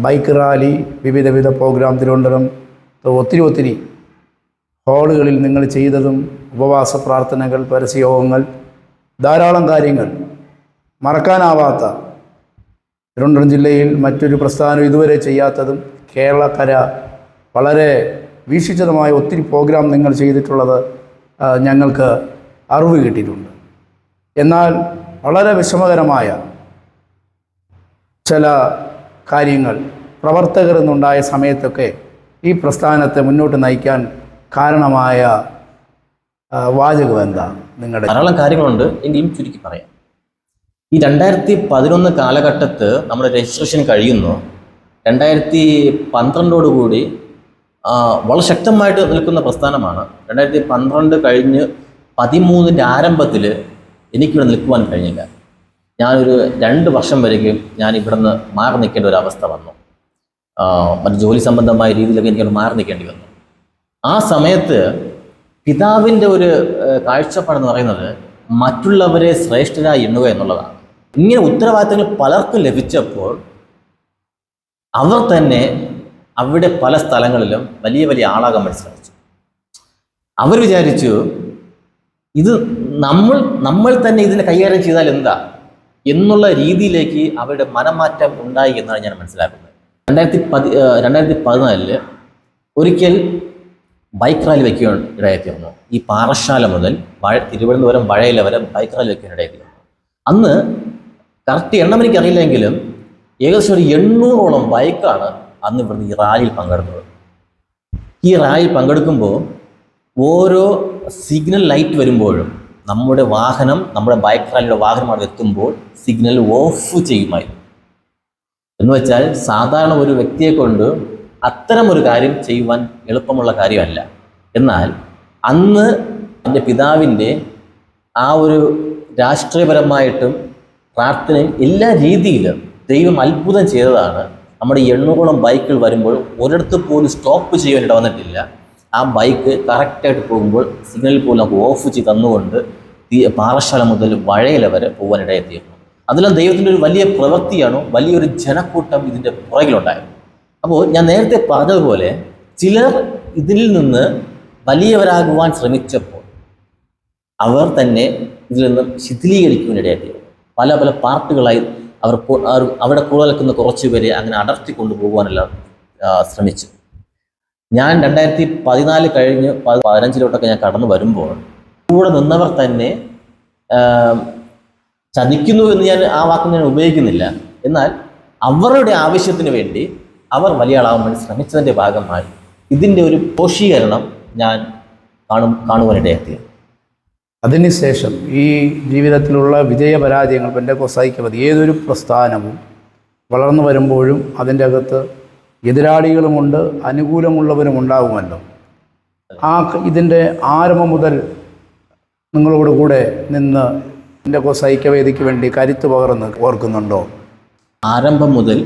ബൈക്ക് റാലി, വിവിധ പ്രോഗ്രാം, തിരുവനന്തപുരം ഒത്തിരി ഹാളുകളിൽ നിങ്ങൾ ചെയ്തതും, ഉപവാസ പ്രാർത്ഥനകൾ, പരസ്യയോഗങ്ങൾ, ധാരാളം കാര്യങ്ങൾ മറക്കാനാവാത്ത, തിരുവനന്തപുരം ജില്ലയിൽ മറ്റൊരു പ്രസ്ഥാനം ഇതുവരെ ചെയ്യാത്തതും കേരളക്കര വളരെ വീക്ഷിച്ചതുമായ ഒത്തിരി പ്രോഗ്രാം നിങ്ങൾ ചെയ്തിട്ടുള്ളത് ഞങ്ങൾക്ക് അറിവ് കിട്ടിയിട്ടുണ്ട്. എന്നാൽ വളരെ വിഷമകരമായ ചില കാര്യങ്ങൾ പ്രവർത്തകർ എന്നുണ്ടായ സമയത്തൊക്കെ ഈ പ്രസ്ഥാനത്തെ മുന്നോട്ട് നയിക്കാൻ കാരണമായ വാചകം എന്താ നിങ്ങളുടെ? ധാരാളം കാര്യങ്ങളുണ്ട്, എങ്കിലും ചുരുക്കി പറയാം. ഈ 2011 കാലഘട്ടത്ത് നമ്മുടെ രജിസ്ട്രേഷൻ കഴിയുന്നു. 2012 വളരെ ശക്തമായിട്ട് നിൽക്കുന്ന പ്രസ്ഥാനമാണ്. 2012 കഴിഞ്ഞ് 2013 ആരംഭത്തിൽ എനിക്കിവിടെ നിൽക്കുവാൻ കഴിഞ്ഞില്ല. ഞാനൊരു 2 വർഷം വരെയും ഞാൻ ഇവിടെ നിന്ന് മാറി നിൽക്കേണ്ട ഒരു അവസ്ഥ വന്നു. മറ്റ് ജോലി സംബന്ധമായ രീതിയിലൊക്കെ എനിക്കത് മാറി നിൽക്കേണ്ടി വന്നു. ആ സമയത്ത് പിതാവിൻ്റെ ഒരു കാഴ്ചപ്പാടെന്ന് പറയുന്നത് മറ്റുള്ളവരെ ശ്രേഷ്ഠരായി എണ്ണുക എന്നുള്ളതാണ്. ഇങ്ങനെ ഉത്തരവാദിത്തങ്ങൾ പലർക്കും ലഭിച്ചപ്പോൾ അവർ തന്നെ അവിടെ പല സ്ഥലങ്ങളിലും വലിയ ആളാകാൻ മനസ്സിലാച്ചു. അവർ വിചാരിച്ചു ഇത് നമ്മൾ തന്നെ ഇതിനെ കൈകാര്യം ചെയ്താൽ എന്താ എന്നുള്ള രീതിയിലേക്ക് അവരുടെ മനംമാറ്റം ഉണ്ടായി എന്നാണ് ഞാൻ മനസ്സിലാക്കുന്നത്. 2014 ഒരിക്കൽ ബൈക്ക് റാലി വയ്ക്കാൻ ഇടയായിത്തീർന്നു. ഈ പാറശാല മുതൽ തിരുവനന്തപുരം വഴയില വരെ ബൈക്ക് റാലി വയ്ക്കാൻ ഇടയായിത്തീർന്നു. അന്ന് കറക്റ്റ് എണ്ണം എനിക്കറിയില്ലെങ്കിലും ഏകദേശം ഒരു 800ഓളം ബൈക്കാണ് അന്ന് ഇവിടുന്ന് ഈ റാലിയിൽ പങ്കെടുത്തത്. ഈ റാലിയിൽ പങ്കെടുക്കുമ്പോൾ ഓരോ സിഗ്നൽ ലൈറ്റ് വരുമ്പോഴും നമ്മുടെ ബൈക്ക് റാലിയുടെ വാഹനം അവിടെ എത്തുമ്പോൾ സിഗ്നൽ ഓഫ് ചെയ്യുമായിരുന്നു. എന്ന് വെച്ചാൽ സാധാരണ ഒരു വ്യക്തിയെ കൊണ്ട് അത്തരം ഒരു കാര്യം ചെയ്യുവാൻ എളുപ്പമുള്ള കാര്യമല്ല. എന്നാൽ അന്ന് എൻ്റെ പിതാവിൻ്റെ ആ ഒരു രാഷ്ട്രീയപരമായിട്ടും പ്രാർത്ഥനയും എല്ലാ രീതിയിലും ദൈവം അത്ഭുതം ചെയ്തതാണ്. നമ്മുടെ 800ഓളം ബൈക്കുകൾ വരുമ്പോൾ ഒരിടത്ത് പോലും സ്റ്റോപ്പ് ചെയ്യാൻ ഇട വന്നിട്ടില്ല. ആ ബൈക്ക് കറക്റ്റായിട്ട് പോകുമ്പോൾ സിഗ്നലിൽ പോലും നമുക്ക് ഓഫ് ചെയ്ത് തന്നുകൊണ്ട് പാറശാല മുതൽ വഴയില വരെ പോകാനിടയെത്തിയിരുന്നു. അതെല്ലാം ദൈവത്തിൻ്റെ ഒരു വലിയ പ്രവൃത്തിയാണ്. വലിയൊരു ജനക്കൂട്ടം ഇതിൻ്റെ പുറകിലുണ്ടായിരുന്നു. അപ്പോൾ ഞാൻ നേരത്തെ പറഞ്ഞതുപോലെ ചിലർ ഇതിൽ നിന്ന് വലിയവരാകുവാൻ ശ്രമിച്ചപ്പോൾ അവർ തന്നെ ഇതിൽ നിന്ന് ശിഥിലീകരിക്കുവാനിടയായിരുന്നു. പല പാർട്ടുകളായി അവിടെ കൂടെ നിൽക്കുന്ന കുറച്ച് പേരെ അങ്ങനെ അടർത്തി കൊണ്ടുപോകാനെല്ലാം ശ്രമിച്ചു. ഞാൻ 2014 കഴിഞ്ഞ് 2015 ഞാൻ കടന്നു വരുമ്പോൾ കൂടെ നിന്നവർ തന്നെ ചതിക്കുന്നു എന്ന് ഞാൻ ആ വാക്ക് ഞാൻ ഉപയോഗിക്കുന്നില്ല. എന്നാൽ അവരുടെ ആവശ്യത്തിന് വേണ്ടി അവർ വലിയ ആളാവാൻ വേണ്ടി ശ്രമിച്ചതിൻ്റെ ഭാഗമായി ഇതിൻ്റെ ഒരു പോഷീകരണം ഞാൻ കാണുവാനിടയായി. അതിനുശേഷം ഈ ജീവിതത്തിലുള്ള വിജയപരാജയങ്ങൾ പെന്തക്കോസ്ത് ഐക്യവേദി ഏതൊരു പ്രസ്ഥാനവും വളർന്നു വരുമ്പോഴും അതിൻ്റെ അകത്ത് എതിരാളികളുമുണ്ട്, അനുകൂലമുള്ളവരും ഉണ്ടാകുമല്ലോ. ഇതിൻ്റെ ആരംഭം മുതൽ നിങ്ങളോട് കൂടെ നിന്ന് പെന്തക്കോസ്ത് ഐക്യവേദിക്ക് വേണ്ടി കരുത്ത് പകർന്ന് ഓർക്കുന്നുണ്ടോ? ആരംഭം മുതൽ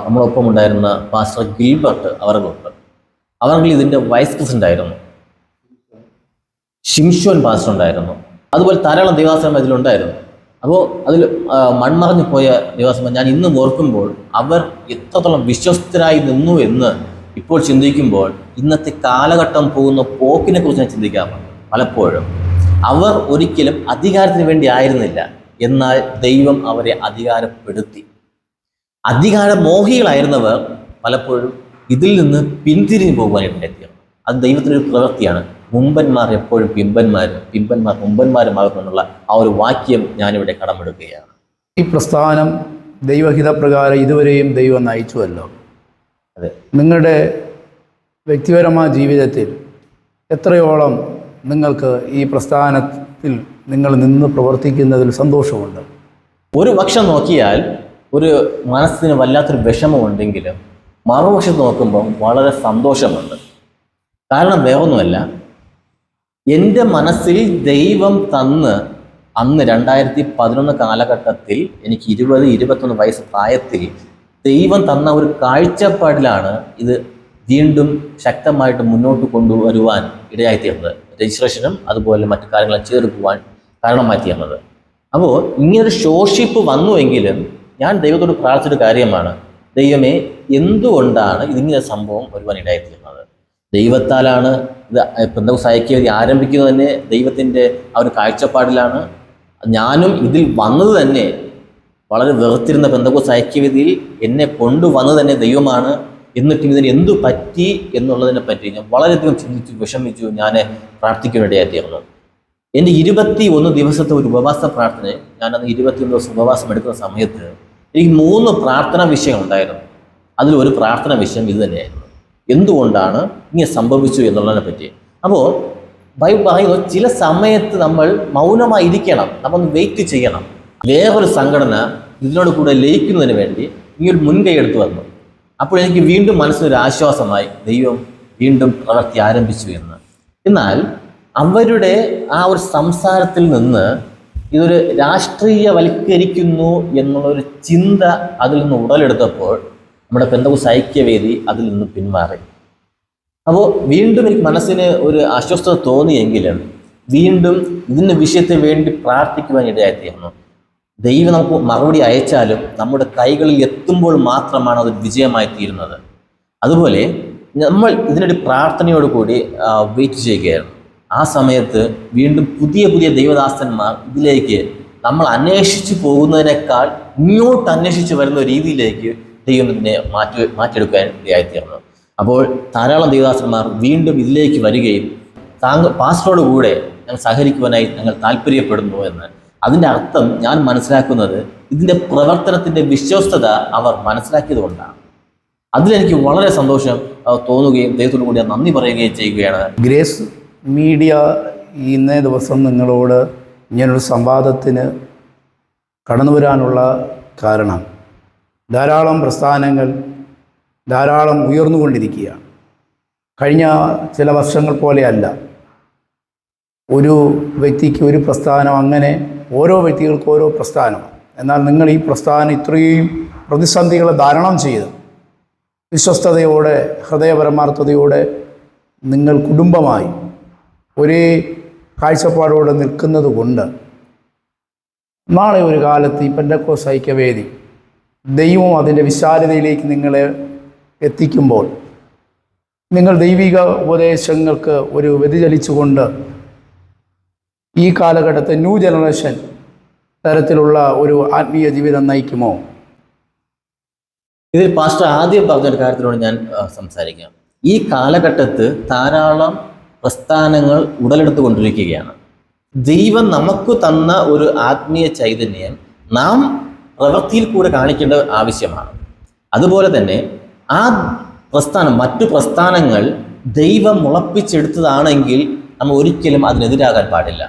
നമ്മളൊപ്പം ഉണ്ടായിരുന്ന പാസ്റ്റർ ഗിൽബർട്ട് അവർ ഇതിൻ്റെ വൈസ് പ്രസിഡന്റ് ആയിരുന്നു. ഷിംഷോൻ പാസ്റ്റർ ഉണ്ടായിരുന്നു. അതുപോലെ ധാരാളം ദേവാസനം ഇതിലുണ്ടായിരുന്നു. അപ്പോൾ അതിൽ മൺമറഞ്ഞു പോയ ദേവാസനം ഞാൻ ഇന്നും ഓർക്കുമ്പോൾ അവർ എത്രത്തോളം വിശ്വസ്തരായി നിന്നു എന്ന് ഇപ്പോൾ ചിന്തിക്കുമ്പോൾ ഇന്നത്തെ കാലഘട്ടം പോകുന്ന പോക്കിനെ കുറിച്ച് ഞാൻ ചിന്തിക്കാറുണ്ട്. പലപ്പോഴും അവർ ഒരിക്കലും അധികാരത്തിന് വേണ്ടി ആയിരുന്നില്ല, എന്നാൽ ദൈവം അവരെ അധികാരപ്പെടുത്തി. അധികാരമോഹികളായിരുന്നവർ പലപ്പോഴും ഇതിൽ നിന്ന് പിന്തിരിഞ്ഞു പോകുവാനായിട്ട് അത് ദൈവത്തിൻ്റെ ഒരു പ്രവൃത്തിയാണ്. മുമ്പന്മാർ എപ്പോഴും പിമ്പന്മാർ മുമ്പന്മാരുമാകുമെന്നുള്ള ആ ഒരു വാക്യം ഞാനിവിടെ കടമെടുക്കുകയാണ്. ഈ പ്രസ്ഥാനം ദൈവഹിതപ്രകാരം ഇതുവരെയും ദൈവം നയിച്ചുവല്ലോ. അതെ. നിങ്ങളുടെ വ്യക്തിപരമായ ജീവിതത്തിൽ എത്രയോളം നിങ്ങൾക്ക് ഈ പ്രസ്ഥാനത്തിൽ നിങ്ങൾ നിന്ന് പ്രവർത്തിക്കുന്നതിൽ സന്തോഷമുണ്ട്? ഒരു പക്ഷം നോക്കിയാൽ ഒരു മനസ്സിന് വല്ലാത്തൊരു വിഷമമുണ്ടെങ്കിലും മറുപക്ഷത്ത് നോക്കുമ്പം വളരെ സന്തോഷമുണ്ട്. കാരണം വേറൊന്നുമല്ല, എൻ്റെ മനസ്സിൽ ദൈവം തന്ന് അന്ന് 2011 കാലഘട്ടത്തിൽ എനിക്ക് 20-21 വയസ്സ് പ്രായത്തിൽ ദൈവം തന്ന ഒരു കാഴ്ചപ്പാടിലാണ് ഇത് വീണ്ടും ശക്തമായിട്ട് മുന്നോട്ട് കൊണ്ടുവരുവാൻ ഇടയായിത്തീർന്നത്. രജിസ്ട്രേഷനും അതുപോലെ മറ്റു കാര്യങ്ങളും ചേർക്കുവാൻ കാരണമായി തീർന്നത്. അപ്പോൾ ഇങ്ങനൊരു ഷോഷിപ്പ് വന്നുവെങ്കിലും ഞാൻ ദൈവത്തോട് പ്രാർത്ഥിച്ചൊരു കാര്യമാണ്, ദൈവമേ എന്തുകൊണ്ടാണ് ഇതിങ്ങനെ സംഭവം വരുവാൻ ഇടയായിത്തീർന്നത്? ദൈവത്താലാണ് ഇത് പെന്തക്കോസ്ത് ഐക്യവേദി ആരംഭിക്കുന്നത് തന്നെ ദൈവത്തിൻ്റെ ആ ഒരു കാഴ്ചപ്പാടിലാണ്. ഞാനും ഇതിൽ വന്നത് തന്നെ വളരെ വെറുത്തിരുന്ന പെന്തക്കോസ്ത് ഐക്യവേദിയിൽ എന്നെ കൊണ്ടുവന്നത് തന്നെ ദൈവമാണ്. എന്നിട്ടും ഇതിന് എന്തു പറ്റി എന്നുള്ളതിനെ പറ്റി ഞാൻ വളരെയധികം ചിന്തിച്ചു, വിഷമിച്ചു, ഞാൻ പ്രാർത്ഥിക്കാനിടയായിത്തീർന്നു. എൻ്റെ 21 ദിവസത്തെ ഒരു ഉപവാസ പ്രാർത്ഥന, ഞാനന്ന് 21 ദിവസം ഉപവാസം എടുക്കുന്ന സമയത്ത് എനിക്ക് 3 പ്രാർത്ഥനാ വിഷയം ഉണ്ടായിരുന്നു. അതിലൊരു പ്രാർത്ഥനാ വിഷയം ഇത് തന്നെയായിരുന്നു, എന്തുകൊണ്ടാണ് ഇങ്ങനെ സംഭവിച്ചു എന്നുള്ളതിനെ പറ്റി. അപ്പോൾ ബൈബിൾ പറയുന്നു, ചില സമയത്ത് നമ്മൾ മൗനമായിരിക്കണം, നമ്മൾ വെയിറ്റ് ചെയ്യണം. വേറൊരു സംഘടന ഇതിനോട് കൂടെ ലയിക്കുന്നതിന് വേണ്ടി ഈ ഒരു മുൻകൈ എടുത്തു വന്നു. അപ്പോൾ എനിക്ക് വീണ്ടും മനസ്സിനൊരു ആശ്വാസമായി, ദൈവം വീണ്ടും പ്രവൃത്തി ആരംഭിച്ചു എന്ന്. എന്നാൽ അവരുടെ ആ ഒരു സംസാരത്തിൽ നിന്ന് ഇതൊരു രാഷ്ട്രീയവൽക്കരിക്കുന്നു എന്നുള്ളൊരു ചിന്ത അതിൽ നിന്ന് ഉടലെടുത്തപ്പോൾ നമ്മുടെ പെന്തക്കോസ്ത് ഐക്യവേദി അതിൽ നിന്ന് പിന്മാറി. അപ്പോൾ വീണ്ടും എനിക്ക് മനസ്സിന് ഒരു അസ്വസ്ഥത തോന്നിയെങ്കിലും വീണ്ടും ഇതിൻ്റെ വിഷയത്തിന് വേണ്ടി പ്രാർത്ഥിക്കുവാൻ ഇടയായിത്തീർന്നു. ദൈവം നമുക്ക് മറുപടി അയച്ചാലും നമ്മുടെ കൈകളിൽ എത്തുമ്പോൾ മാത്രമാണ് അത് വിജയമായി തീരുന്നത്. അതുപോലെ നമ്മൾ ഇതിനൊരു പ്രാർത്ഥനയോട് കൂടി വെയിറ്റ് ചെയ്യുകയായിരുന്നു. ആ സമയത്ത് വീണ്ടും പുതിയ പുതിയ ദൈവദാസന്മാർ ഇതിലേക്ക് നമ്മൾ അന്വേഷിച്ച് പോകുന്നതിനേക്കാൾ ഇങ്ങോട്ട് അന്വേഷിച്ച് വരുന്ന രീതിയിലേക്ക് ദൈവം ഇതിനെ മാറ്റിയെടുക്കാൻ ഇടയായിത്തീർന്നു. അപ്പോൾ ധാരാളം ദൈവദാസന്മാർ വീണ്ടും ഇതിലേക്ക് വരികയും പാസ്റ്ററോട് കൂടെ ഞങ്ങൾ സഹകരിക്കുവാനായി ഞങ്ങൾ താല്പര്യപ്പെടുന്നു എന്ന്. അതിൻ്റെ അർത്ഥം ഞാൻ മനസ്സിലാക്കുന്നത് ഇതിൻ്റെ പ്രവർത്തനത്തിൻ്റെ വിശ്വസ്തത അവർ മനസ്സിലാക്കിയത് കൊണ്ടാണ്. അതിലെനിക്ക് വളരെ സന്തോഷം തോന്നുകയും ദൈവത്തോടു കൂടി നന്ദി പറയുകയും ചെയ്യുകയാണ്. ഗ്രേസ് മീഡിയ ഇന്നേ ദിവസം നിങ്ങളോട് ഇങ്ങനൊരു സംവാദത്തിന് കടന്നു വരാനുള്ള കാരണം, ധാരാളം പ്രസ്ഥാനങ്ങൾ ധാരാളം ഉയർന്നുകൊണ്ടിരിക്കുകയാണ്. കഴിഞ്ഞ ചില വർഷങ്ങൾ പോലെയല്ല, ഒരു വ്യക്തിക്ക് ഒരു പ്രസ്ഥാനം, അങ്ങനെ ഓരോ വ്യക്തികൾക്ക് ഓരോ പ്രസ്ഥാനം. എന്നാൽ നിങ്ങൾ ഈ പ്രസ്ഥാനം ഇത്രയും പ്രതിസന്ധികളെ ധാരണം ചെയ്ത് വിശ്വസ്തയോടെ ഹൃദയപരമാർത്ഥതയോടെ നിങ്ങൾ കുടുംബമായി ഒരേ കാഴ്ചപ്പാടോടെ നിൽക്കുന്നത് കൊണ്ട് നാളെ ഒരു കാലത്ത് ഈ പെന്തക്കോസ്ത് ഐക്യവേദി ദൈവം അതിൻ്റെ വിശാലതയിലേക്ക് നിങ്ങളെ എത്തിക്കുമ്പോൾ നിങ്ങൾ ദൈവിക ഉപദേശങ്ങൾക്ക് ഒരു വ്യതിചലിച്ചുകൊണ്ട് ഈ കാലഘട്ടത്തെ ന്യൂ ജനറേഷൻ തരത്തിലുള്ള ഒരു ആത്മീയ ജീവിതം നയിക്കുമോ? ഇതിൽ പാസ്റ്റർ ആദ്യം പറഞ്ഞൊരു കാര്യത്തിലൂടെ ഞാൻ സംസാരിക്കാം. ഈ കാലഘട്ടത്ത് ധാരാളം പ്രസ്ഥാനങ്ങൾ ഉടലെടുത്തുകൊണ്ടിരിക്കുകയാണ്. ദൈവം നമുക്ക് തന്ന ഒരു ആത്മീയ ചൈതന്യം നാം പ്രവൃത്തിയിൽ കൂടെ കാണിക്കേണ്ട ആവശ്യമാണ്. അതുപോലെ തന്നെ ആ പ്രസ്ഥാനം, മറ്റു പ്രസ്ഥാനങ്ങൾ ദൈവം മുളപ്പിച്ചെടുത്തതാണെങ്കിൽ നമ്മൾ ഒരിക്കലും അതിനെതിരാകാൻ പാടില്ല.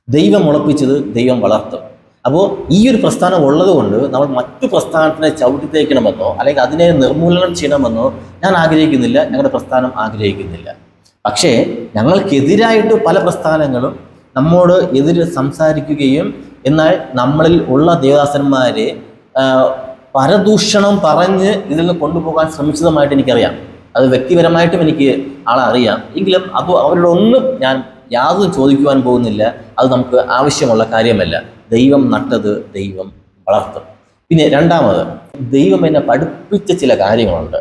ദൈവം മുളപ്പിച്ചത് ദൈവം വളർത്തും. അപ്പോൾ ഈ ഒരു പ്രസ്ഥാനം ഉള്ളതുകൊണ്ട് നമ്മൾ മറ്റു പ്രസ്ഥാനത്തിനെ ചവിട്ടിത്തേക്കണമെന്നോ അല്ലെങ്കിൽ അതിനെ നിർമൂലനം ചെയ്യണമെന്നോ ഞാൻ ആഗ്രഹിക്കുന്നില്ല, ഞങ്ങളുടെ പ്രസ്ഥാനം ആഗ്രഹിക്കുന്നില്ല. പക്ഷേ ഞങ്ങൾക്കെതിരായിട്ട് പല പ്രസ്ഥാനങ്ങളും നമ്മോട് എതിരെ സംസാരിക്കുകയും എന്നാൽ നമ്മളിൽ ഉള്ള ദേവദാസന്മാരെ പരദൂഷണം പറഞ്ഞ് ഇതിൽ നിന്ന് കൊണ്ടുപോകാൻ ശ്രമിച്ചതുമായിട്ട് എനിക്കറിയാം. അത് വ്യക്തിപരമായിട്ടും എനിക്ക് ആളെ അറിയാം. എങ്കിലും അപ്പോൾ അവരോടൊന്നും ഞാൻ യാതൊന്നും ചോദിക്കുവാൻ പോകുന്നില്ല. അത് നമുക്ക് ആവശ്യമുള്ള കാര്യമല്ല. ദൈവം നട്ടത് ദൈവം വളർത്തും. പിന്നെ രണ്ടാമത്, ദൈവം എന്നെ പഠിപ്പിച്ച ചില കാര്യങ്ങളുണ്ട്.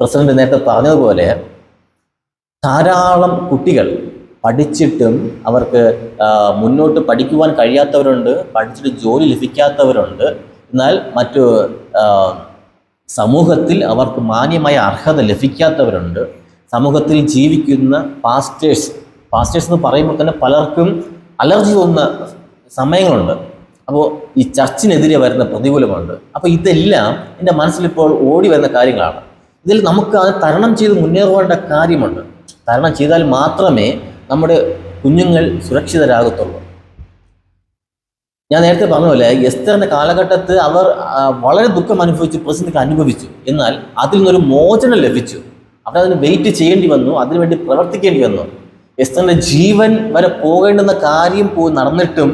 പ്രസിഡന്റ് നേരത്തെ പറഞ്ഞതുപോലെ ധാരാളം കുട്ടികൾ പഠിച്ചിട്ടും അവർക്ക് മുന്നോട്ട് പഠിക്കുവാൻ കഴിയാത്തവരുണ്ട്, പഠിച്ചിട്ട് ജോലി ലഭിക്കാത്തവരുണ്ട്. എന്നാൽ മറ്റു സമൂഹത്തിൽ അവർക്ക് മാന്യമായ അർഹത ലഭിക്കാത്തവരുണ്ട്. സമൂഹത്തിൽ ജീവിക്കുന്ന പാസ്റ്റേഴ്സ് എന്ന് പറയുമ്പോൾ തന്നെ പലർക്കും അലർജി തോന്നുന്ന സമയങ്ങളുണ്ട്. അപ്പോൾ ഈ ചർച്ചിനെതിരെ വരുന്ന പ്രതികൂലമുണ്ട്. അപ്പോൾ ഇതെല്ലാം എൻ്റെ മനസ്സിലിപ്പോൾ ഓടി വരുന്ന കാര്യങ്ങളാണ്. ഇതിൽ നമുക്ക് അത് തരണം ചെയ്ത് മുന്നേറുവേണ്ട കാര്യമുണ്ട്. തരണം ചെയ്താൽ മാത്രമേ നമ്മുടെ കുഞ്ഞുങ്ങൾ സുരക്ഷിതരാകത്തുള്ളൂ. ഞാൻ നേരത്തെ പറഞ്ഞ പോലെ എസ്തറിന്റെ കാലഘട്ടത്ത് അവർ വളരെ ദുഃഖം അനുഭവിച്ചു, പ്രസിദ്ധക്ക് അനുഭവിച്ചു. എന്നാൽ അതിൽ നിന്നൊരു മോചനം ലഭിച്ചു. അവരതിന് വെയിറ്റ് ചെയ്യേണ്ടി വന്നു, അതിനുവേണ്ടി പ്രവർത്തിക്കേണ്ടി വന്നു. എസ്തറിന്റെ ജീവൻ വരെ പോകേണ്ടുന്ന കാര്യം പോയി നടന്നിട്ടും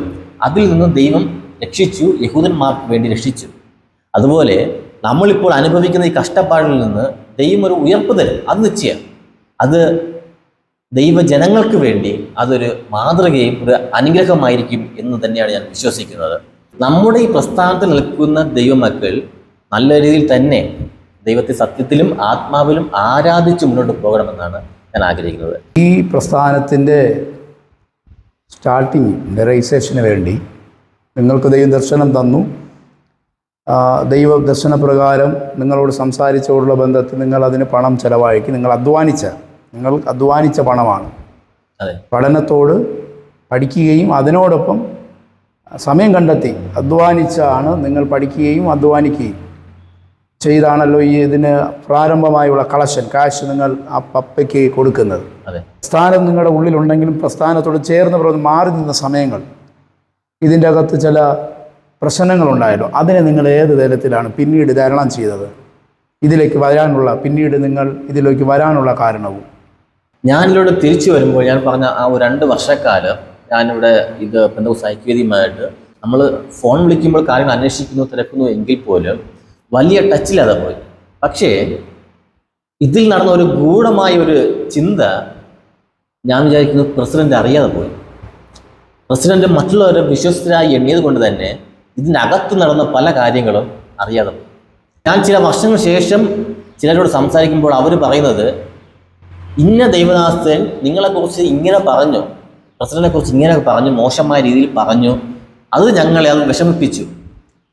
അതിൽ നിന്ന് ദൈവം രക്ഷിച്ചു, യഹൂദന്മാർക്ക് വേണ്ടി രക്ഷിച്ചു. അതുപോലെ നമ്മളിപ്പോൾ അനുഭവിക്കുന്ന ഈ കഷ്ടപ്പാടിൽ നിന്ന് ദൈവം ഒരു ഉയർപ്പ് തരും, അത് നിശ്ചയം. അത് ദൈവജനങ്ങൾക്ക് വേണ്ടി അതൊരു മാതൃകയും ഒരു അനുഗ്രഹമായിരിക്കും എന്ന് തന്നെയാണ് ഞാൻ വിശ്വസിക്കുന്നത്. നമ്മുടെ ഈ പ്രസ്ഥാനത്തിൽ നിൽക്കുന്ന ദൈവമക്കൾ നല്ല രീതിയിൽ തന്നെ ദൈവത്തെ സത്യത്തിലും ആത്മാവിലും ആരാധിച്ച് മുന്നോട്ട് പോകണമെന്നാണ് ഞാൻ ആഗ്രഹിക്കുന്നത്. ഈ പ്രസ്ഥാനത്തിൻ്റെ സ്റ്റാർട്ടിങ് രജിസ്ട്രേഷന് വേണ്ടി നിങ്ങൾക്ക് ദൈവം ദർശനം തന്നു. ദൈവ ദർശനപ്രകാരം നിങ്ങളോട് സംസാരിച്ചോടുള്ള ബന്ധത്തിൽ നിങ്ങൾ അതിന് പണം ചെലവാക്കി. നിങ്ങൾ അധ്വാനിച്ച പണമാണ്. അതെ, പഠനത്തോട് പഠിക്കുകയും അതിനോടൊപ്പം സമയം കണ്ടെത്തി അധ്വാനിച്ചാണ് നിങ്ങൾ പഠിക്കുകയും അധ്വാനിക്കുകയും ചെയ്താണല്ലോ ഈ ഇതിന് പ്രാരംഭമായുള്ള കാശ് നിങ്ങൾ ആ പപ്പയ്ക്ക് കൊടുക്കുന്നത്. അതെ, പ്രസ്ഥാനം നിങ്ങളുടെ ഉള്ളിലുണ്ടെങ്കിലും പ്രസ്ഥാനത്തോട് ചേർന്ന് മാറി നിന്ന സമയങ്ങൾ, ഇതിൻ്റെ അകത്ത് ചില പ്രശ്നങ്ങളുണ്ടായല്ലോ, അതിനെ നിങ്ങൾ ഏത് തരത്തിലാണ് പിന്നീട് തരണം ചെയ്തത്? പിന്നീട് നിങ്ങൾ ഇതിലേക്ക് വരാനുള്ള കാരണവും? ഞാനിവിടെ തിരിച്ചു വരുമ്പോൾ ഞാൻ പറഞ്ഞ ആ ഒരു 2 വർഷക്കാലം ഞാനിവിടെ ഇത് പെന്തക്കോസ്ത് ഐക്യവേദിയുമായിട്ട് നമ്മൾ ഫോൺ വിളിക്കുമ്പോൾ കാര്യങ്ങൾ അന്വേഷിക്കുന്നു, തിരക്കുന്നു എങ്കിൽ പോലും വലിയ ടച്ചില്ലാതെ പോയി. പക്ഷേ ഇതിൽ നടന്ന ഒരു ഗൂഢമായ ഒരു ചിന്ത ഞാൻ വിചാരിക്കുന്നു പ്രസിഡന്റ് അറിയാതെ പോയി. പ്രസിഡന്റ് മറ്റുള്ളവരെ വിശ്വസ്തരായി എണ്ണിയത് കൊണ്ട് തന്നെ ഇതിനകത്ത് നടന്ന പല കാര്യങ്ങളും അറിയാതെ പോയി. ഞാൻ ചില വർഷങ്ങൾക്ക് ശേഷം ചിലരോട് സംസാരിക്കുമ്പോൾ അവർ പറയുന്നത്, ഇന്ന ദൈവദാസൻ നിങ്ങളെക്കുറിച്ച് ഇങ്ങനെ പറഞ്ഞു, പ്രസിഡന്റിനെക്കുറിച്ച് ഇങ്ങനെ പറഞ്ഞു, മോശമായ രീതിയിൽ പറഞ്ഞു, അത് ഞങ്ങളെ അത് വിഷമിപ്പിച്ചു.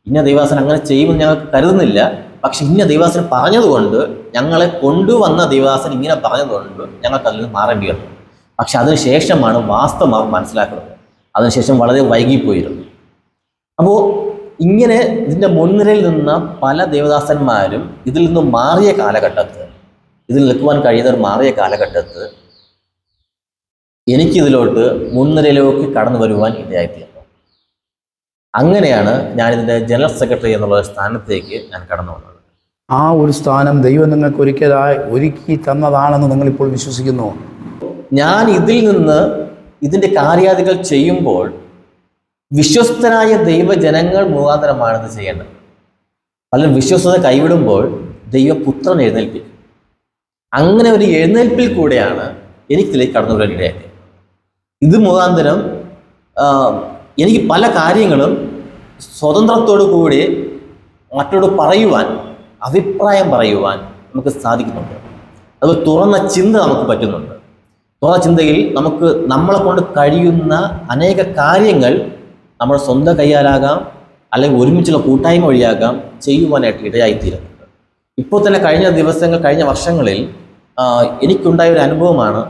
ഇന്ന ദൈവദാസൻ അങ്ങനെ ചെയ്യുമെന്ന് ഞങ്ങൾക്ക് കരുതുന്നില്ല, പക്ഷെ ഇന്ന ദൈവദാസൻ പറഞ്ഞതുകൊണ്ട്, ഞങ്ങളെ കൊണ്ടുവന്ന ദൈവദാസൻ ഇങ്ങനെ പറഞ്ഞതുകൊണ്ട് ഞങ്ങൾക്ക് അതിൽ നിന്ന് മാറേണ്ടി വന്നു. പക്ഷെ അതിനുശേഷമാണ് വാസ്തവം മനസ്സിലാക്കുന്നത്. അതിനുശേഷം വളരെ വൈകിപ്പോയിരുന്നു. അപ്പോൾ ഇങ്ങനെ ഇതിൻ്റെ മുൻനിരയിൽ നിന്ന പല ദേവദാസന്മാരും ഇതിൽ നിന്ന് മാറിയ കാലഘട്ടത്ത്, ഇതിൽ നിൽക്കുവാൻ കഴിയുന്നവർ മാറിയ കാലഘട്ടത്ത് എനിക്കിതിലോട്ട് മുൻനിരയിലേക്ക് കടന്നു വരുവാൻ ഇടയായിത്തീർന്നു. അങ്ങനെയാണ് ഞാനിതിൻ്റെ ജനറൽ സെക്രട്ടറി എന്നുള്ള സ്ഥാനത്തേക്ക് ഞാൻ കടന്നു വന്നത്. ആ ഒരു സ്ഥാനം ദൈവം നിങ്ങൾക്ക് ഒരുക്കി തന്നതാണെന്ന് നിങ്ങളിപ്പോൾ വിശ്വസിക്കുന്നു? ഞാൻ ഇതിൽ നിന്ന് ഇതിൻ്റെ കാര്യാദികൾ ചെയ്യുമ്പോൾ വിശ്വസ്തരായ ദൈവജനങ്ങൾ മുഖാന്തരമാണിത് ചെയ്യേണ്ടത്. പലരും വിശ്വസ്തത കൈവിടുമ്പോൾ ദൈവപുത്രൻ എഴുന്നേൽപ്പിക്കും. അങ്ങനെ ഒരു എഴുന്നേൽപ്പിൽ കൂടെയാണ് എനിക്കിതിലേക്ക് കടന്നു വരാൻ ഇടയായത്. ഇത് മുഖാന്തരം എനിക്ക് പല കാര്യങ്ങളും സ്വതന്ത്രത്തോടു കൂടി മറ്റോട് പറയുവാൻ, അഭിപ്രായം പറയുവാൻ നമുക്ക് സാധിക്കുന്നുണ്ട്. അത് തുറന്ന ചിന്ത നമുക്ക് പറ്റുന്നുണ്ട്. തുറന്ന ചിന്തയിൽ നമുക്ക് നമ്മളെ കൊണ്ട് കഴിയുന്ന അനേക കാര്യങ്ങൾ നമ്മുടെ സ്വന്തം കൈയാലാകാം, അല്ലെങ്കിൽ ഒരുമിച്ചുള്ള കൂട്ടായ്മ വഴിയാകാം ചെയ്യുവാനായിട്ട് ഇടയായിത്തീരുന്നുണ്ട്. ഇപ്പോൾ തന്നെ കഴിഞ്ഞ വർഷങ്ങളിൽ എനിക്കുണ്ടായ ഒരു അനുഭവമാണ്.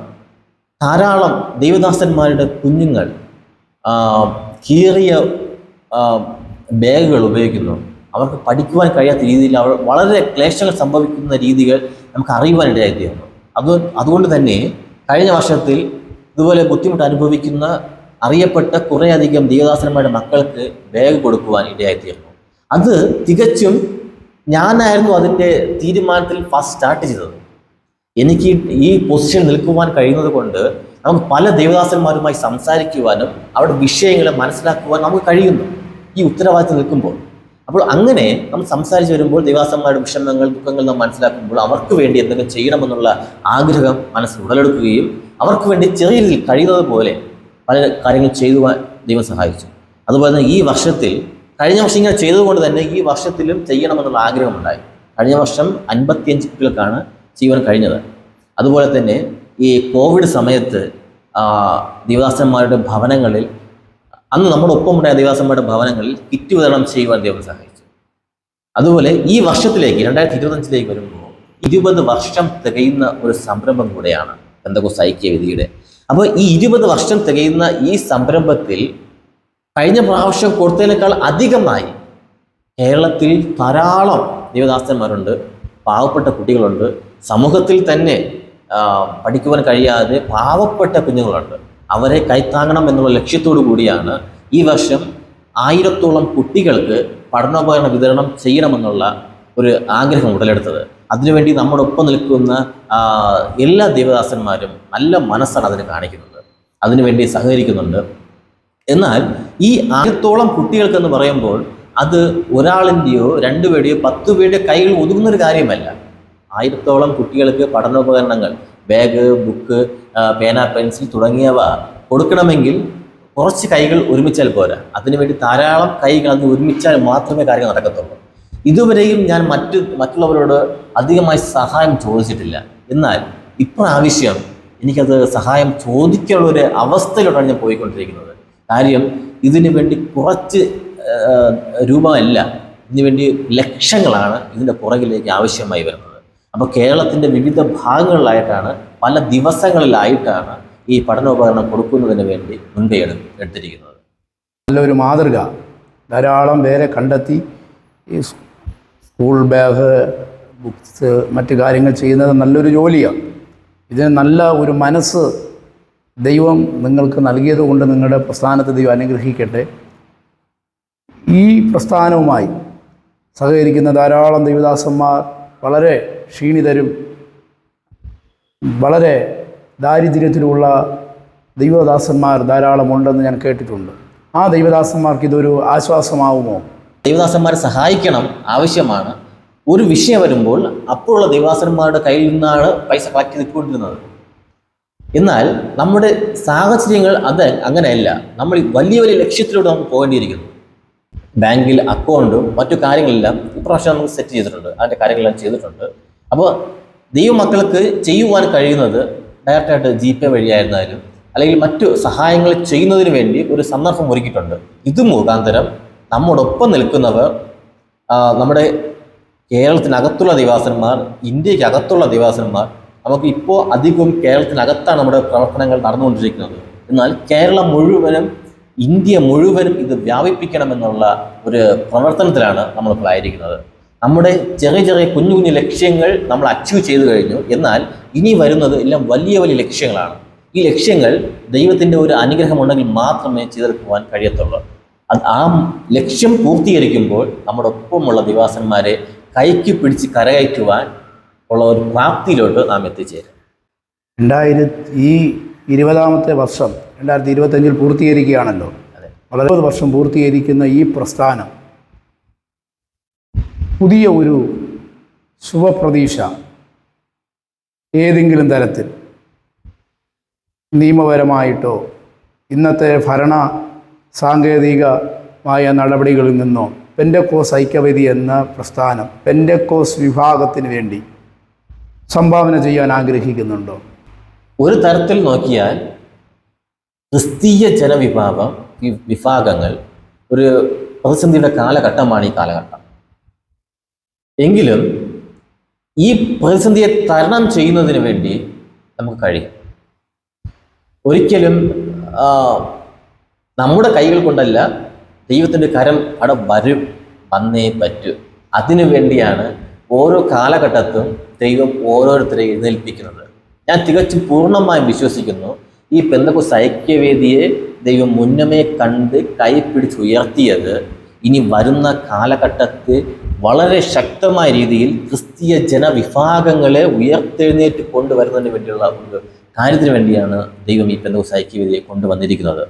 ധാരാളം ദൈവദാസന്മാരുടെ കുഞ്ഞുങ്ങൾ കീറിയ ബാഗുകൾ ഉപയോഗിക്കുന്നു. അവർക്ക് പഠിക്കുവാൻ കഴിയാത്ത രീതിയിൽ അവർ വളരെ ക്ലേശങ്ങൾ സംഭവിക്കുന്ന രീതികൾ നമുക്ക് അറിയുവാനിടയായിത്തീരുന്നു. അതുകൊണ്ട് തന്നെ കഴിഞ്ഞ വർഷത്തിൽ ഇതുപോലെ ബുദ്ധിമുട്ട് അനുഭവിക്കുന്ന അറിയപ്പെട്ട കുറേയധികം ദൈവദാസന്മാരുടെ മക്കൾക്ക് ബാഗ് കൊടുക്കുവാൻ ഇടയായിത്തീർന്നു. അത് തികച്ചും ഞാനായിരുന്നു അതിൻ്റെ തീരുമാനത്തിൽ ഫസ്റ്റ് സ്റ്റാർട്ട് ചെയ്തത്. എനിക്ക് ഈ പൊസിഷൻ നിൽക്കുവാൻ കഴിയുന്നത് കൊണ്ട് നമുക്ക് പല ദൈവദാസന്മാരുമായി സംസാരിക്കുവാനും അവരുടെ വിഷയങ്ങളെ മനസ്സിലാക്കുവാനും നമുക്ക് കഴിയുന്നു ഈ ഉത്തരവാദിത്തം നിൽക്കുമ്പോൾ. അപ്പോൾ അങ്ങനെ നമ്മൾ സംസാരിച്ച് വരുമ്പോൾ ദൈവദാസന്മാരുടെ വിഷമങ്ങൾ, ദുഃഖങ്ങൾ നാം മനസ്സിലാക്കുമ്പോൾ അവർക്ക് വേണ്ടി എന്തെങ്കിലും ചെയ്യണമെന്നുള്ള ആഗ്രഹം മനസ്സിൽ ഉടലെടുക്കുകയും അവർക്ക് വേണ്ടി ചെറിയ രീതിയിൽ കഴിയുന്നത് പോലെ പല കാര്യങ്ങൾ ചെയ്യുവാൻ ദൈവം സഹായിച്ചു. അതുപോലെ തന്നെ ഈ വർഷത്തിൽ, കഴിഞ്ഞ വർഷം ഇങ്ങനെ ചെയ്തതുകൊണ്ട് തന്നെ ഈ വർഷത്തിലും ചെയ്യണമെന്നുള്ള ആഗ്രഹമുണ്ടായി. കഴിഞ്ഞ വർഷം 55 കുട്ടികൾക്കാണ് ചെയ്യുവാൻ കഴിഞ്ഞത്. അതുപോലെ തന്നെ ഈ കോവിഡ് സമയത്ത് ദൈവദാസന്മാരുടെ ഭവനങ്ങളിൽ, അന്ന് നമ്മുടെ ഒപ്പമുണ്ടായ ദൈവദാസന്മാരുടെ ഭവനങ്ങളിൽ കിറ്റ് വിതരണം ചെയ്യുവാൻ ദൈവം സഹായിച്ചു. അതുപോലെ ഈ വർഷത്തിലേക്ക് 2025 വരുമ്പോൾ 20 വർഷം തികയുന്ന ഒരു സംരംഭം കൂടെയാണ് പെന്തക്കോസ്ത് ഐക്യവേദിയുടെ. അപ്പോൾ ഈ 20 വർഷം തികയുന്ന ഈ സംരംഭത്തിൽ കഴിഞ്ഞ പ്രാവശ്യം കൊടുത്തതിനേക്കാൾ അധികമായി കേരളത്തിൽ ധാരാളം ദൈവദാസന്മാരുണ്ട്, പാവപ്പെട്ട കുട്ടികളുണ്ട്, സമൂഹത്തിൽ തന്നെ പഠിക്കുവാൻ കഴിയാതെ പാവപ്പെട്ട കുഞ്ഞുങ്ങളുണ്ട്. അവരെ കൈത്താങ്ങണം എന്നുള്ള ലക്ഷ്യത്തോടു കൂടിയാണ് ഈ വർഷം 1000-ഓളം കുട്ടികൾക്ക് പഠനോപകരണ വിതരണം ചെയ്യണമെന്നുള്ള ഒരു ആഗ്രഹം ഉടലെടുത്തത്. അതിനുവേണ്ടി നമ്മുടെ ഒപ്പം നിൽക്കുന്ന എല്ലാ ദൈവദാസന്മാരും നല്ല മനസ്സാണ് അതിന് കാണിക്കുന്നത്, അതിനുവേണ്ടി സഹകരിക്കുന്നുണ്ട്. എന്നാൽ ഈ 1000-ഓളം കുട്ടികൾക്കെന്ന് പറയുമ്പോൾ അത് ഒരാളിൻ്റെയോ 2 പേരുടെയോ 10 പേരുടെ കൈകളിൽ ഒതുങ്ങുന്നൊരു കാര്യമല്ല. 1000-ഓളം കുട്ടികൾക്ക് പഠനോപകരണങ്ങൾ, ബാഗ്, ബുക്ക്, പേന, പെൻസിൽ തുടങ്ങിയവ കൊടുക്കണമെങ്കിൽ കുറച്ച് കൈകൾ ഒരുമിച്ചാൽ പോരാ. അതിനുവേണ്ടി ധാരാളം കൈകൾ അത് ഒരുമിച്ചാൽ മാത്രമേ കാര്യങ്ങൾ നടക്കത്തുള്ളൂ. ഇതുവരെയും ഞാൻ മറ്റുള്ളവരോട് അധികമായി സഹായം ചോദിച്ചിട്ടില്ല. എന്നാൽ ഇപ്രാവശ്യം എനിക്കത് സഹായം ചോദിക്കാനുള്ള ഒരു അവസ്ഥയിലോട്ടാണ് ഞാൻ പോയിക്കൊണ്ടിരിക്കുന്നത്. കാര്യം ഇതിനു വേണ്ടി കുറച്ച് രൂപമല്ല, ഇതിനുവേണ്ടി ലക്ഷങ്ങളാണ് ഇതിൻ്റെ പുറകിലേക്ക് ആവശ്യമായി വരുന്നത്. അപ്പോൾ കേരളത്തിൻ്റെ വിവിധ ഭാഗങ്ങളിലായിട്ടാണ്, പല ദിവസങ്ങളിലായിട്ടാണ് ഈ പഠനോപകരണം കൊടുക്കുന്നതിന് വേണ്ടി മുൻകൈ എടുത്തിരിക്കുന്നത്. നല്ലൊരു മാതൃക, ധാരാളം പേരെ കണ്ടെത്തി ഈ സ്കൂൾ ബാഗ്, ബുക്സ്, മറ്റു കാര്യങ്ങൾ ചെയ്യുന്നത് നല്ലൊരു ജോലിയാണ്. ഇതിന് നല്ല ഒരു മനസ്സ് ദൈവം നിങ്ങൾക്ക് നൽകിയത് കൊണ്ട് നിങ്ങളുടെ പ്രസ്ഥാനത്തെ ദൈവം അനുഗ്രഹിക്കട്ടെ. ഈ പ്രസ്ഥാനവുമായി സഹകരിക്കുന്ന ധാരാളം ദൈവദാസന്മാർ വളരെ ക്ഷീണിതരും വളരെ ദാരിദ്ര്യത്തിലുള്ള ദൈവദാസന്മാർ ധാരാളമുണ്ടെന്ന് ഞാൻ കേട്ടിട്ടുണ്ട്. ആ ദൈവദാസന്മാർക്ക് ഇതൊരു ആശ്വാസമാവുമോ? ദൈവദാസന്മാരെ സഹായിക്കണം, ആവശ്യമാണ്. ഒരു വിഷയം വരുമ്പോൾ അപ്പോഴുള്ള ദൈവദാസന്മാരുടെ കയ്യിൽ നിന്നാണ് പൈസ കളക്ട് ചെയ്തുകൊണ്ടിരുന്നത്. എന്നാൽ നമ്മുടെ സാഹചര്യങ്ങൾ അത് അങ്ങനെയല്ല. നമ്മൾ വലിയ വലിയ ലക്ഷ്യത്തിലൂടെ നമുക്ക് പോകേണ്ടിയിരിക്കുന്നു. ബാങ്കിൽ അക്കൗണ്ടും മറ്റു കാര്യങ്ങളെല്ലാം ഇപ്രാവശ്യം നമുക്ക് സെറ്റ് ചെയ്തിട്ടുണ്ട്, അതിൻ്റെ കാര്യങ്ങളെല്ലാം ചെയ്തിട്ടുണ്ട്. അപ്പോൾ ദൈവമക്കൾക്ക് ചെയ്യുവാൻ കഴിയുന്നത് ഡയറക്റ്റായിട്ട് GPay വഴിയായിരുന്നാലും അല്ലെങ്കിൽ മറ്റു സഹായങ്ങൾ ചെയ്യുന്നതിന് വേണ്ടി ഒരു സന്ദർഭം ഒരുക്കിയിട്ടുണ്ട്. ഇത് മുഖാന്തരം നമ്മോടൊപ്പം നിൽക്കുന്നവർ, നമ്മുടെ കേരളത്തിനകത്തുള്ള ദൈവദാസന്മാർ, ഇന്ത്യക്കകത്തുള്ള ദൈവദാസന്മാർ, നമുക്ക് ഇപ്പോൾ അധികവും കേരളത്തിനകത്താണ് നമ്മുടെ പ്രവർത്തനങ്ങൾ നടന്നുകൊണ്ടിരിക്കുന്നത്. എന്നാൽ കേരളം മുഴുവനും, ഇന്ത്യ മുഴുവനും ഇത് വ്യാപിപ്പിക്കണമെന്നുള്ള ഒരു പ്രവർത്തനത്തിലാണ് നമ്മളിപ്പോൾ ആയിരിക്കുന്നത്. നമ്മുടെ ചെറിയ ചെറിയ കുഞ്ഞു കുഞ്ഞു ലക്ഷ്യങ്ങൾ നമ്മൾ അച്ചീവ് ചെയ്തു കഴിഞ്ഞു. എന്നാൽ ഇനി വരുന്നത് എല്ലാം വലിയ വലിയ ലക്ഷ്യങ്ങളാണ്. ഈ ലക്ഷ്യങ്ങൾ ദൈവത്തിൻ്റെ ഒരു അനുഗ്രഹം ഉണ്ടെങ്കിൽ മാത്രമേ ചെയ്തെടുക്കുവാൻ കഴിയത്തുള്ളൂ. ആ ലക്ഷ്യം പൂർത്തീകരിക്കുമ്പോൾ നമ്മുടെ ഒപ്പമുള്ള ദൈവദാസന്മാരെ കൈക്ക് പിടിച്ച് കരകയറ്റുവാൻ ഉള്ള ഒരു പ്രാപ്തിയിലോട്ട് നാം എത്തിച്ചേരും. ഈ 20-ാമത്തെ വർഷം 2025 പൂർത്തീകരിക്കുകയാണല്ലോ. വളരെ 20 വർഷം പൂർത്തീകരിക്കുന്ന ഈ പ്രസ്ഥാനം പുതിയ ഒരു ശുഭപ്രതീക്ഷ ഏതെങ്കിലും തരത്തിൽ നിയമപരമായിട്ടോ ഇന്നത്തെ ഭരണ സാങ്കേതികമായ നടപടികളിൽ നിന്നോ പെന്തക്കോസ് ഐക്യവേദി എന്ന പ്രസ്ഥാനം പെന്തക്കോസ് വിഭാഗത്തിന് വേണ്ടി സംഭാവന ചെയ്യാൻ ആഗ്രഹിക്കുന്നുണ്ടോ? ഒരു തരത്തിൽ നോക്കിയാൽ ക്രിസ്തീയ വിഭാഗങ്ങൾ ഒരു പ്രതിസന്ധിയുടെ കാലഘട്ടമാണ് ഈ കാലഘട്ടം. എങ്കിലും ഈ പ്രതിസന്ധിയെ തരണം ചെയ്യുന്നതിന് വേണ്ടി നമുക്ക് കഴിയും. ഒരിക്കലും നമ്മുടെ കൈകൾ കൊണ്ടല്ല, ദൈവത്തിൻ്റെ കരം അവിടെ വന്നേ പറ്റൂ. അതിനു വേണ്ടിയാണ് ഓരോ കാലഘട്ടത്തും ദൈവം ഓരോരുത്തരെ എഴുന്നേൽപ്പിക്കുന്നത്. ഞാൻ തികച്ചും പൂർണ്ണമായും വിശ്വസിക്കുന്നു, ഈ പെന്തക്കോസ്ത് ഐക്യവേദിയെ ദൈവം മുന്നമേ കണ്ട് കൈപിടിച്ച് ഉയർത്തിയത് ഇനി വരുന്ന കാലഘട്ടത്തിൽ വളരെ ശക്തമായ രീതിയിൽ ക്രിസ്തീയ ജനവിഭാഗങ്ങളെ ഉയർത്തെഴുന്നേറ്റ് കൊണ്ടുവരുന്നതിന് വേണ്ടിയുള്ള ഒരു കാര്യത്തിന് വേണ്ടിയാണ് ദൈവം ഈ പെന്തക്കോസ്ത് ഐക്യവേദിയെ കൊണ്ടുവന്നിരിക്കുന്നത്.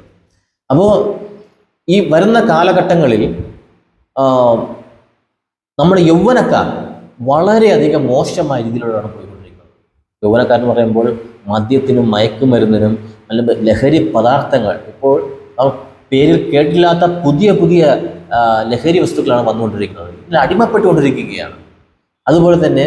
അപ്പോൾ ഈ വരുന്ന കാലഘട്ടങ്ങളിൽ നമ്മുടെ യൗവനക്കാർ വളരെയധികം മോശമായ രീതിയിലൂടെയാണ് പോയിക്കൊണ്ടിരിക്കുന്നത്. യൗവനക്കാരെന്ന് പറയുമ്പോൾ മദ്യത്തിനും മയക്കുമരുന്നിനും അല്ലെങ്കിൽ ലഹരി പദാർത്ഥങ്ങൾ, ഇപ്പോൾ പേരിൽ കേട്ടില്ലാത്ത പുതിയ പുതിയ ലഹരി വസ്തുക്കളാണ് വന്നുകൊണ്ടിരിക്കുന്നത്. ഇതിൽ അടിമപ്പെട്ടുകൊണ്ടിരിക്കുകയാണ്. അതുപോലെ തന്നെ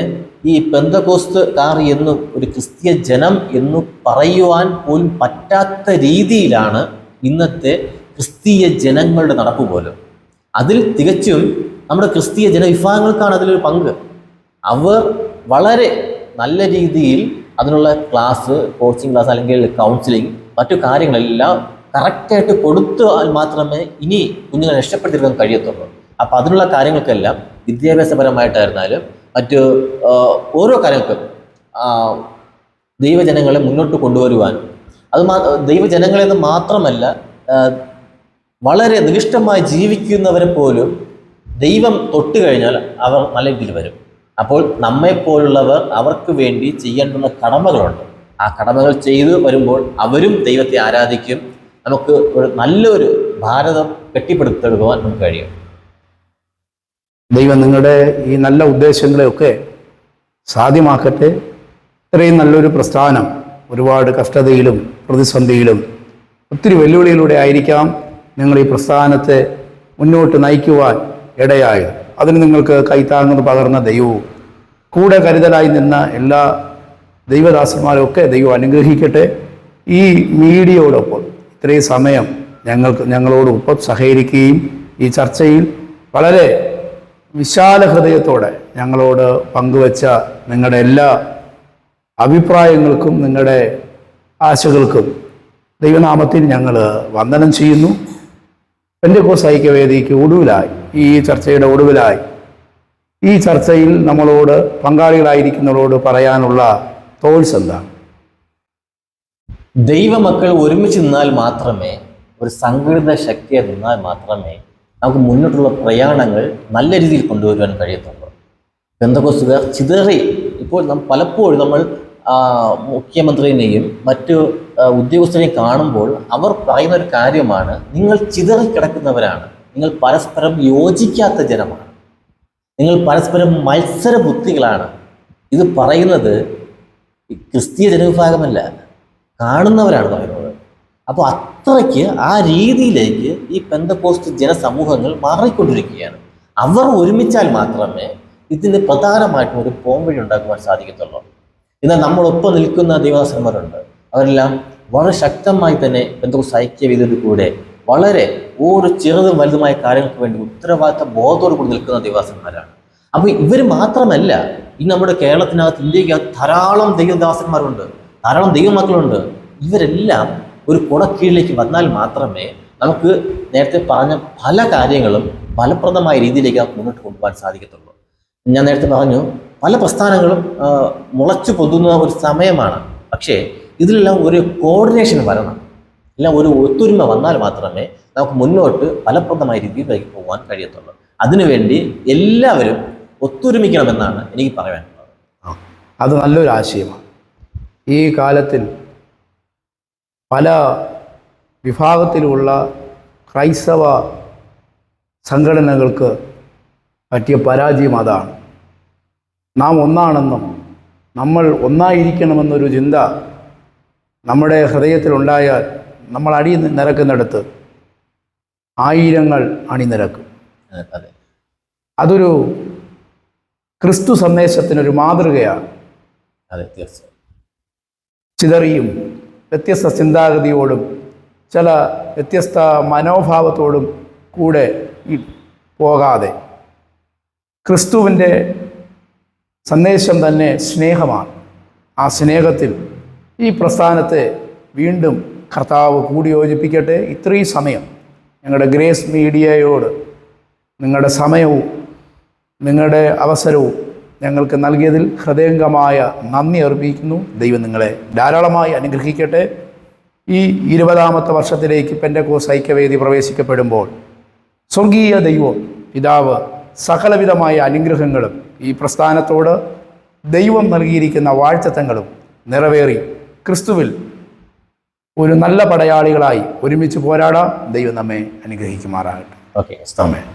ഈ പെന്തക്കോസ്തുകാർ എന്നും ഒരു ക്രിസ്തീയ ജനം എന്ന് പറയുവാൻ പോലും പറ്റാത്ത രീതിയിലാണ് ഇന്നത്തെ ക്രിസ്തീയ ജനങ്ങളുടെ നടപ്പ് പോലും. അതിൽ തികച്ചും നമ്മുടെ ക്രിസ്തീയ ജനവിഭാഗങ്ങൾക്കാണ് അതിലൊരു പങ്ക്. അവർ വളരെ നല്ല രീതിയിൽ അതിനുള്ള കോച്ചിങ് ക്ലാസ് അല്ലെങ്കിൽ കൗൺസിലിംഗ് മറ്റു കാര്യങ്ങളെല്ലാം കറക്റ്റായിട്ട് കൊടുത്താൽ മാത്രമേ ഇനി കുഞ്ഞുങ്ങളെ രക്ഷപ്പെടുത്തിയെടുക്കാൻ കഴിയത്തുള്ളൂ. അപ്പോൾ അതിനുള്ള കാര്യങ്ങൾക്കെല്ലാം വിദ്യാഭ്യാസപരമായിട്ടായിരുന്നാലും മറ്റ് ഓരോ കാര്യങ്ങൾക്കും ദൈവജനങ്ങളെ മുന്നോട്ട് കൊണ്ടുവരുവാനും ദൈവജനങ്ങളെന്ന് മാത്രമല്ല വളരെ നികൃഷ്ടമായി ജീവിക്കുന്നവരെ പോലും ദൈവം തൊട്ട് കഴിഞ്ഞാൽ അവർ നല്ല രീതിയിൽ വരും. അപ്പോൾ നമ്മെപ്പോലുള്ളവർ അവർക്ക് വേണ്ടി ചെയ്യേണ്ടുന്ന കടമകളുണ്ട്. ആ കടമകൾ ചെയ്തു വരുമ്പോൾ അവരും ദൈവത്തെ ആരാധിക്കും. നമുക്ക് ഒരു നല്ലൊരു ഭാരതം കെട്ടിപ്പടുത്തെടുക്കുവാൻ നമുക്ക് കഴിയും. ദൈവം നിങ്ങളുടെ ഈ നല്ല ഉദ്ദേശങ്ങളെയൊക്കെ സാധ്യമാക്കട്ടെ. ഇത്രയും നല്ലൊരു പ്രസ്ഥാനം ഒരുപാട് കഷ്ടതയിലും പ്രതിസന്ധിയിലും ഒത്തിരി വെല്ലുവിളിയിലൂടെ ആയിരിക്കാം നിങ്ങൾ ഈ പ്രസ്ഥാനത്തെ മുന്നോട്ട് നയിക്കുവാൻ ഇടയായത്. അതിന് നിങ്ങൾക്ക് കൈത്താങ്ങുന്നത് പകർന്ന ദൈവവും കൂടെ കരുതലായി നിന്ന എല്ലാ ദൈവദാസന്മാരൊക്കെ ദൈവം അനുഗ്രഹിക്കട്ടെ. ഈ മീഡിയയോടൊപ്പം ഇത്രയും സമയം ഞങ്ങളോടൊപ്പം സഹകരിക്കുകയും ഈ ചർച്ചയിൽ വളരെ വിശാല ഹൃദയത്തോടെ ഞങ്ങളോട് പങ്കുവച്ച നിങ്ങളുടെ എല്ലാ അഭിപ്രായങ്ങൾക്കും നിങ്ങളുടെ ആശകൾക്കും ദൈവനാമത്തിൽ ഞങ്ങൾ വന്ദനം ചെയ്യുന്നു. പെന്തക്കോസ്ത് ഐക്യവേദിക്ക് ഒടുവിലായി, ഈ ചർച്ചയുടെ ഒടുവിലായി, ഈ ചർച്ചയിൽ നമ്മളോട് പങ്കാളികളായിരിക്കുന്നവരോട് പറയാനുള്ള തോൾസ് എന്താണ്? ദൈവമക്കൾ ഒരുമിച്ച് നിന്നാൽ മാത്രമേ, ഒരു സംഘടിത ശക്തിയെ നിന്നാൽ മാത്രമേ നമുക്ക് മുന്നോട്ടുള്ള പ്രയാണങ്ങൾ നല്ല രീതിയിൽ കൊണ്ടുവരുവാൻ കഴിയത്തുള്ളൂ. പെന്തക്കോസ്തുകാർ ചിതറി ഇപ്പോൾ പലപ്പോഴും നമ്മൾ മുഖ്യമന്ത്രിയെയും മറ്റു ഉദ്യോഗസ്ഥരെയും കാണുമ്പോൾ അവർ പറയുന്ന ഒരു കാര്യമാണ്, നിങ്ങൾ ചിതറിക്കിടക്കുന്നവരാണ്, നിങ്ങൾ പരസ്പരം യോജിക്കാത്ത ജനമാണ്, നിങ്ങൾ പരസ്പരം മത്സര ബുദ്ധികളാണ്. ഇത് പറയുന്നത് ക്രിസ്തീയ ജനവിഭാഗമല്ല, കാണുന്നവരാണ് പറയുന്നത്. അപ്പോൾ അത്രയ്ക്ക് ആ രീതിയിലേക്ക് ഈ പെന്തക്കോസ്ത് ജനസമൂഹങ്ങൾ മാറിക്കൊണ്ടിരിക്കുകയാണ്. അവർ ഒരുമിച്ചാൽ മാത്രമേ ഇതിന് പ്രധാനമായിട്ടും ഒരു പോംവഴി ഉണ്ടാക്കുവാൻ സാധിക്കത്തുള്ളൂ. എന്നാൽ നമ്മളൊപ്പം നിൽക്കുന്ന ദൈവദാസന്മാരുണ്ട്, അവരെല്ലാം വളരെ ശക്തമായി തന്നെ പെന്തക്കോസ്ത് ഐക്യവേദിയുടെ കൂടെ വളരെ ഓരോ ചെറുതും വലുതുമായ കാര്യങ്ങൾക്ക് വേണ്ടി ഉത്തരവാദിത്ത ബോധത്തോടു കൂടി നിൽക്കുന്ന ദൈവദാസന്മാരാണ്. അപ്പോൾ ഇവർ മാത്രമല്ല, ഈ നമ്മുടെ കേരളത്തിനകത്ത്, ഇന്ത്യക്കകത്ത് ധാരാളം ദൈവദാസന്മാരുണ്ട്, ധാരാളം ദൈവമക്കളുണ്ട്. ഇവരെല്ലാം ഒരു കുടക്കീഴിലേക്ക് വന്നാൽ മാത്രമേ നമുക്ക് നേരത്തെ പറഞ്ഞ പല കാര്യങ്ങളും ഫലപ്രദമായ രീതിയിലേക്ക് മുന്നോട്ട് കൊണ്ടുപോകാൻ സാധിക്കത്തുള്ളൂ. ഞാൻ നേരത്തെ പറഞ്ഞു, പല പ്രസ്ഥാനങ്ങളും മുളച്ചു പൊതുന്ന ഒരു സമയമാണ്. പക്ഷേ ഇതിലെല്ലാം ഒരു കോർഡിനേഷൻ വരണം, എല്ലാം ഒരു ഒത്തൊരുമ വന്നാൽ മാത്രമേ നമുക്ക് മുന്നോട്ട് ഫലപ്രദമായ രീതിയിലേക്ക് പോകാൻ കഴിയത്തുള്ളൂ. അതിനുവേണ്ടി എല്ലാവരും ഒത്തൊരുമിക്കണമെന്നാണ് എനിക്ക് പറയാനുള്ളത്. അത് നല്ലൊരു ആശയമാണ്. ഈ കാലത്തിൽ പല വിഭാഗത്തിലുള്ള ക്രൈസ്തവ സംഘടനകൾക്ക് പറ്റിയ പരാജയം അതാണ്. നാം ഒന്നാണെന്നും നമ്മൾ ഒന്നായിരിക്കണമെന്നൊരു ചിന്ത നമ്മുടെ ഹൃദയത്തിലുണ്ടായാൽ നമ്മൾ നിരക്കുന്നിടത്ത് ആയിരങ്ങൾ അണിനിരക്കും. അതൊരു ക്രിസ്തു സന്ദേശത്തിനൊരു മാതൃകയാണ്. അതെ, തീർച്ചയായും. ചിതറിയും വ്യത്യസ്ത ചിന്താഗതിയോടും ചില വ്യത്യസ്ത മനോഭാവത്തോടും കൂടെ പോകാതെ ക്രിസ്തുവിൻ്റെ സന്ദേശം തന്നെ സ്നേഹമാണ്. ആ സ്നേഹത്തിൽ ഈ പ്രസ്ഥാനത്തെ വീണ്ടും കർത്താവ് കൂടിയോജിപ്പിക്കട്ടെ. ഇത്രയും സമയം ഞങ്ങളുടെ ഗ്രേസ് മീഡിയയോട് നിങ്ങളുടെ സമയവും നിങ്ങളുടെ അവസരവും ഞങ്ങൾക്ക് നൽകിയതിൽ ഹൃദയംഗമായ നന്ദി അർപ്പിക്കുന്നു. ദൈവം നിങ്ങളെ ധാരാളമായി അനുഗ്രഹിക്കട്ടെ. ഈ 20ാമത്തെ വർഷത്തിലേക്ക് പെന്തക്കോസ്ത് ഐക്യവേദി പ്രവേശിക്കപ്പെടുമ്പോൾ സ്വർഗീയ ദൈവം പിതാവ് സകലവിധമായ അനുഗ്രഹങ്ങളും ഈ പ്രസ്ഥാനത്തോട് ദൈവം നൽകിയിരിക്കുന്ന വാഴ്ചത്തങ്ങളും നിറവേറി ക്രിസ്തുവിൽ ഒരു നല്ല പടയാളികളായി ഒരുമിച്ച് പോരാടാം. ദൈവം നമ്മെ അനുഗ്രഹിക്കുമാറാകട്ടെ. ഓക്കെ, ആമേൻ.